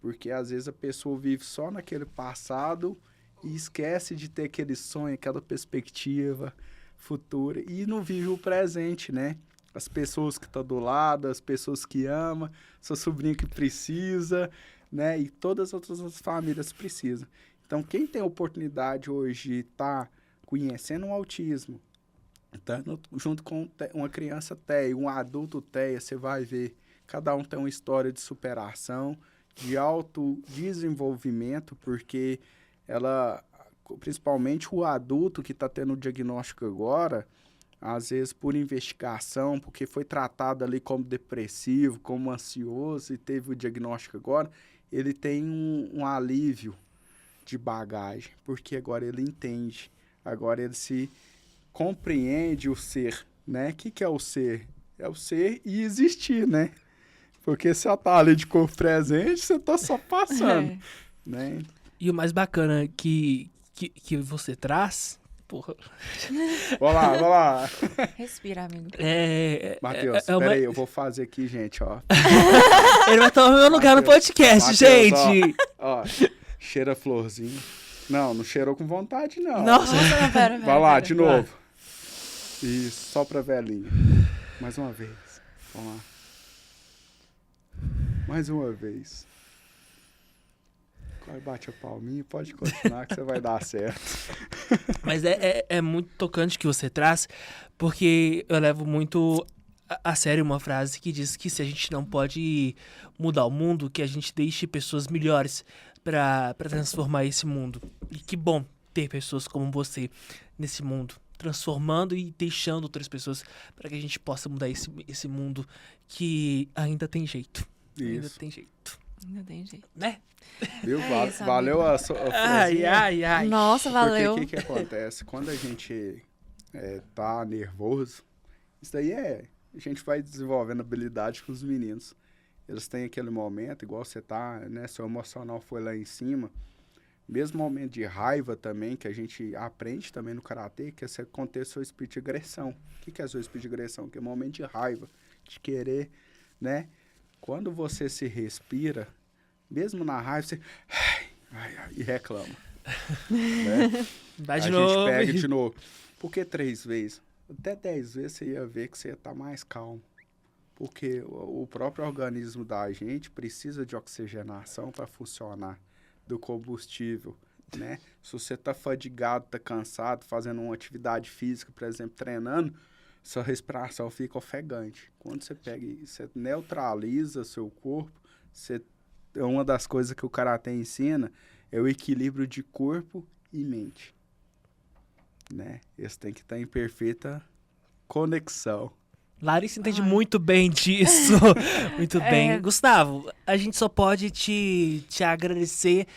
Porque às vezes a pessoa vive só naquele passado e esquece de ter aquele sonho, aquela perspectiva futura e não vive o presente, né? As pessoas que estão do lado, as pessoas que amam, seu sobrinho que precisa, né? E todas as outras famílias precisam. Então, quem tem a oportunidade hoje de estar conhecendo o autismo, estando junto com uma criança TEA, um adulto TEA, você vai ver, cada um tem uma história de superação, de autodesenvolvimento, porque principalmente o adulto que está tendo o diagnóstico agora, às vezes por investigação, porque foi tratado ali como depressivo, como ansioso e teve o diagnóstico agora, ele tem um alívio de bagagem, porque agora ele entende, agora ele se compreende o ser, né? O que é o ser? É o ser e existir, né? Porque você tá ali de corpo presente, você tá só passando, né? E o mais bacana que você traz, porra. Vamos lá. Respira, amigo. Matheus, peraí, eu vou fazer aqui, gente, ó. Ele vai tomar meu lugar no podcast, Mateus, gente. Ó, cheira florzinha. Não cheirou com vontade, não. Nossa, não, pera. Vai lá, de novo. Isso, só pra velhinha. Mais uma vez. Vamos lá. Mais uma vez. Agora bate a palminha, pode continuar que você vai dar certo. Mas é muito tocante que você traz, porque eu levo muito a sério uma frase que diz que se a gente não pode mudar o mundo, que a gente deixe pessoas melhores para transformar esse mundo. E que bom ter pessoas como você nesse mundo, transformando e deixando outras pessoas para que a gente possa mudar esse mundo que ainda tem jeito. Isso. Ainda tem jeito. Ainda tem jeito. Né? Viu? Isso, Valeu a Ai. Nossa, valeu. Porque o que acontece? Quando a gente tá nervoso, isso daí a gente vai desenvolvendo habilidade com os meninos. Eles têm aquele momento, igual você tá, né? Seu emocional foi lá em cima. Mesmo momento de raiva também, que a gente aprende também no karatê, que é se acontecer seu espírito de agressão. O que é seu espírito de agressão? Que é momento de raiva, de querer, né? Quando você se respira, mesmo na raiva, você e reclama. Né? Vai de a novo. gente pega de novo. Por que 3 vezes? Até 10 vezes você ia ver que você ia estar mais calmo. Porque o próprio organismo da gente precisa de oxigenação para funcionar, do combustível, né? Se você está fadigado, está cansado, fazendo uma atividade física, por exemplo, treinando, sua respiração fica ofegante. Quando você pega e você neutraliza seu corpo, uma das coisas que o karatê ensina é o equilíbrio de corpo e mente, né? Eles têm que estar em perfeita conexão, Larissa entende muito bem disso. Muito bem. Gustavo, a gente só pode te agradecer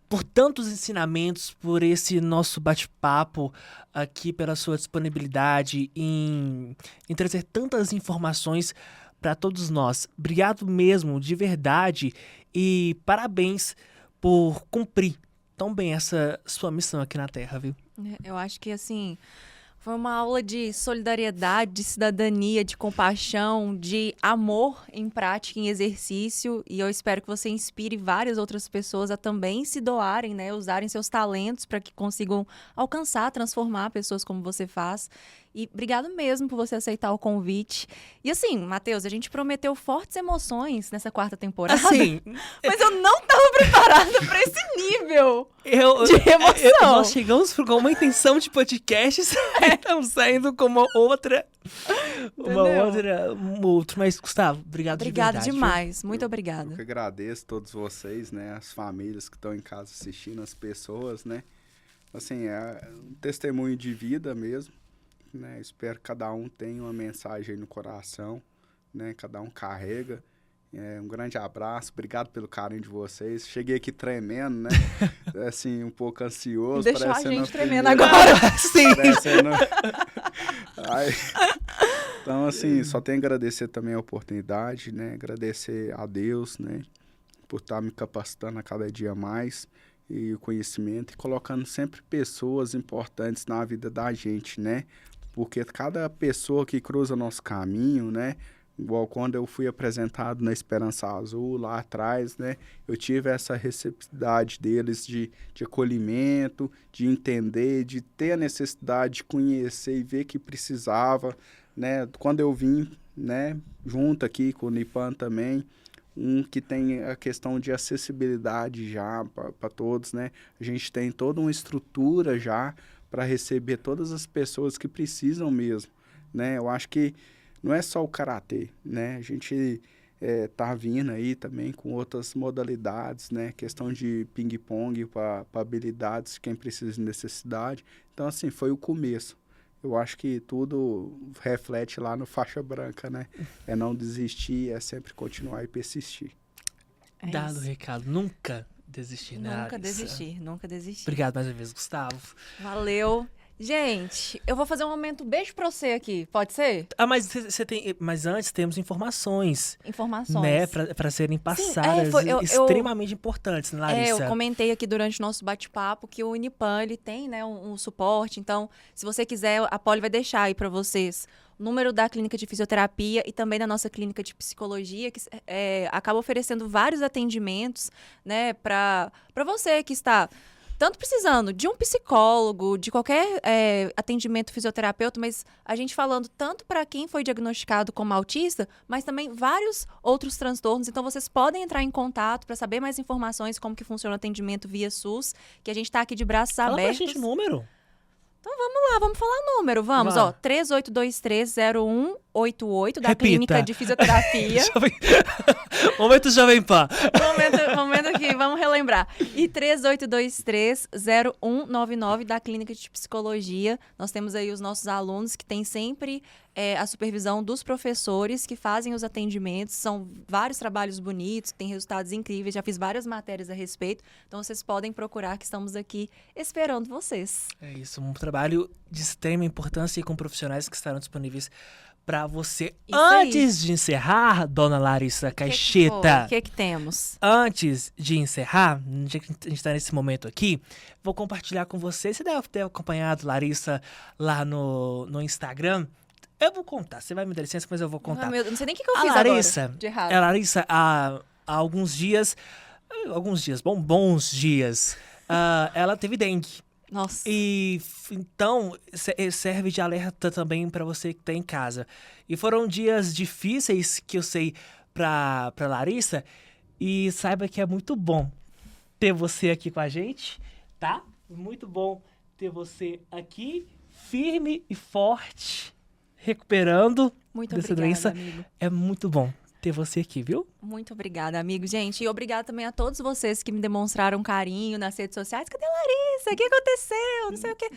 por tantos ensinamentos, por esse nosso bate-papo aqui, pela sua disponibilidade em trazer tantas informações para todos nós. Obrigado mesmo, de verdade, e parabéns por cumprir tão bem essa sua missão aqui na Terra, viu? Eu acho que, assim, foi uma aula de solidariedade, de cidadania, de compaixão, de amor em prática, em exercício. E eu espero que você inspire várias outras pessoas a também se doarem, né? Usarem seus talentos para que consigam alcançar, transformar pessoas como você faz. E obrigado mesmo por você aceitar o convite. E assim, Matheus, a gente prometeu fortes emoções nessa 4ª temporada. Assim, mas eu não estava preparada para esse nível de emoção. Nós chegamos com uma intenção de podcast e estamos saindo com uma outra. Um outro. Mas, Gustavo, obrigado de verdade. Obrigada demais. Muito obrigada. Eu que agradeço a todos vocês, né? As famílias que estão em casa assistindo, as pessoas, né? Assim, é um testemunho de vida mesmo. Né? Espero que cada um tenha uma mensagem aí no coração, né? Cada um carrega. Um grande abraço, obrigado pelo carinho de vocês. Cheguei aqui tremendo, né? Assim, um pouco ansioso. Deixou a gente tremendo agora. Sim. Então, assim, só tenho a agradecer também a oportunidade, né? Agradecer a Deus, né? Por estar me capacitando a cada dia mais. E o conhecimento e colocando sempre pessoas importantes na vida da gente, né? Porque cada pessoa que cruza nosso caminho, né? Igual quando eu fui apresentado na Esperança Azul, lá atrás, né? Eu tive essa receptividade deles de acolhimento, de entender, de ter a necessidade de conhecer e ver que precisava, né? Quando eu vim, né? Junto aqui com o Nipan também, que tem a questão de acessibilidade já para todos, né? A gente tem toda uma estrutura já para receber todas as pessoas que precisam mesmo, né? Eu acho que não é só o karatê, né? A gente tá vindo aí também com outras modalidades, né? Questão de ping-pong para habilidades de quem precisa de necessidade. Então, assim, foi o começo. Eu acho que tudo reflete lá no faixa branca, né? É não desistir, é sempre continuar e persistir. Dado o recado, nunca desistir, né? Nunca desistir. Obrigado mais uma vez, Gustavo. Valeu. Gente, eu vou fazer um momento beijo pra você aqui, pode ser? Mas você tem. Mas antes temos informações. Informações. Né? Pra serem passadas. Sim, extremamente importantes, né, Larissa? Eu comentei aqui durante o nosso bate-papo que o Unipan, ele tem, né, um suporte. Então, se você quiser, a Poli vai deixar aí pra vocês o número da clínica de fisioterapia e também da nossa clínica de psicologia, que acaba oferecendo vários atendimentos, né, pra você que está tanto precisando de um psicólogo, de qualquer atendimento fisioterapeuta, mas a gente falando tanto para quem foi diagnosticado como autista, mas também vários outros transtornos. Então, vocês podem entrar em contato para saber mais informações como que funciona o atendimento via SUS, que a gente está aqui de braços abertos. Fala pra gente o número. Então, vamos lá, vamos falar número. Vamos, ó, 38230188 da Repita. Clínica de Fisioterapia. Momento Jovem Pan. Momento aqui, vamos relembrar. E 38230199 da Clínica de Psicologia. Nós temos aí os nossos alunos que têm sempre a supervisão dos professores que fazem os atendimentos. São vários trabalhos bonitos, que têm resultados incríveis. Já fiz várias matérias a respeito. Então, vocês podem procurar que estamos aqui esperando vocês. É isso, um trabalho de extrema importância e com profissionais que estarão disponíveis para você. Isso Antes aí. de encerrar, dona Larissa Caixeta. O que temos? Antes de encerrar, já que a gente está nesse momento aqui, vou compartilhar com você. Você deve ter acompanhado Larissa lá no Instagram. Eu vou contar, você vai me dar licença, mas eu vou contar. Não sei nem o que eu fiz Larissa, agora de errado. A Larissa, há alguns dias, bons dias, ela teve dengue. Nossa. E então serve de alerta também para você que está em casa. E foram dias difíceis que eu sei para Larissa. E saiba que é muito bom ter você aqui com a gente, tá? Muito bom ter você aqui, firme e forte, recuperando dessa doença. Amigo. É muito bom ter você aqui, viu? Muito obrigada, amigo. Gente, e obrigada também a todos vocês que me demonstraram carinho nas redes sociais. Cadê a Larissa? O que aconteceu? Não sei o quê.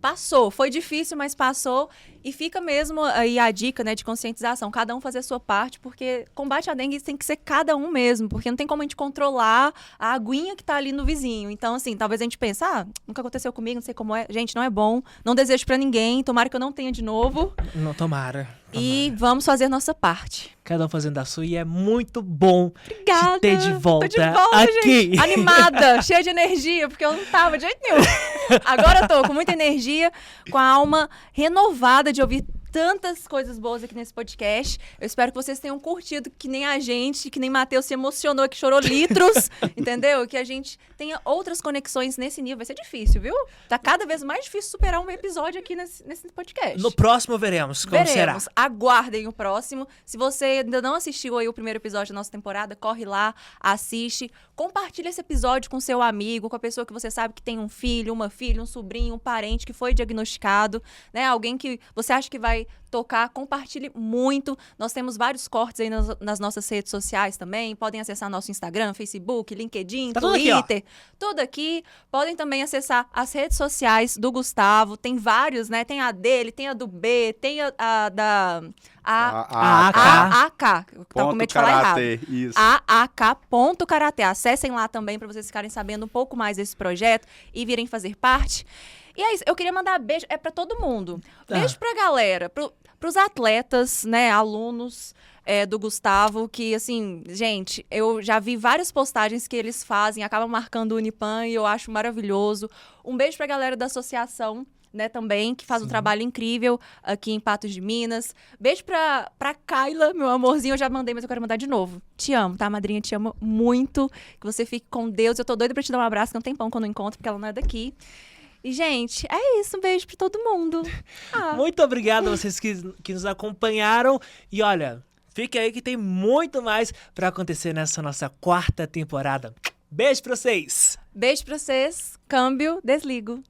passou. Foi difícil, mas passou. E fica mesmo aí a dica, né, de conscientização. Cada um fazer a sua parte, porque combate à dengue tem que ser cada um mesmo. Porque não tem como a gente controlar a aguinha que tá ali no vizinho. Então, assim, talvez a gente pense, nunca aconteceu comigo, não sei como é. Gente, não é bom. Não desejo pra ninguém. Tomara que eu não tenha de novo. Não, tomara. E vamos fazer nossa parte. Cada um fazendo a sua, e é muito bom Obrigada. te ter de volta, Tô de volta, aqui. Gente. Animada, cheia de energia, porque eu não tava de jeito nenhum. Agora eu tô com muita energia, com a alma renovada de ouvir tantas coisas boas aqui nesse podcast. Eu espero que vocês tenham curtido, que nem a gente, que nem Matheus se emocionou, que chorou litros, entendeu? Que a gente tenha outras conexões nesse nível. Vai ser difícil, viu? Tá cada vez mais difícil superar um episódio aqui nesse podcast. No próximo veremos como será. Aguardem o próximo. Se você ainda não assistiu aí o primeiro episódio da nossa temporada, corre lá, assiste. Compartilha esse episódio com seu amigo, com a pessoa que você sabe que tem um filho, uma filha, um sobrinho, um parente que foi diagnosticado, né? Alguém que você acha que vai tocar, compartilhe muito. Nós temos vários cortes aí nas nossas redes sociais também. Podem acessar nosso Instagram, Facebook, LinkedIn, Twitter. Tudo aqui. Podem também acessar as redes sociais do Gustavo. Tem vários, né? Tem a dele, tem a do B, tem a da... AAK. Tá com medo de falar errado. Isso. AAK.karatê. Acessem lá também para vocês ficarem sabendo um pouco mais desse projeto e virem fazer parte. E é isso, eu queria mandar beijo, pra todo mundo. Beijo pra galera, pros atletas, né, alunos do Gustavo, que, assim, gente, eu já vi várias postagens que eles fazem, acabam marcando o Unipan e eu acho maravilhoso. Um beijo pra galera da associação, né, também, que faz um trabalho incrível aqui em Patos de Minas. Beijo pra Kayla, meu amorzinho, eu já mandei, mas eu quero mandar de novo. Te amo, tá, madrinha? Te amo muito. Que você fique com Deus. Eu tô doida pra te dar um abraço, que não tem pão quando eu encontro, porque ela não é daqui. E, gente, é isso. Um beijo pra todo mundo. Muito obrigado a vocês que nos acompanharam. E olha, fique aí que tem muito mais pra acontecer nessa nossa 4ª temporada. Beijo pra vocês. Beijo pra vocês. Câmbio, desligo.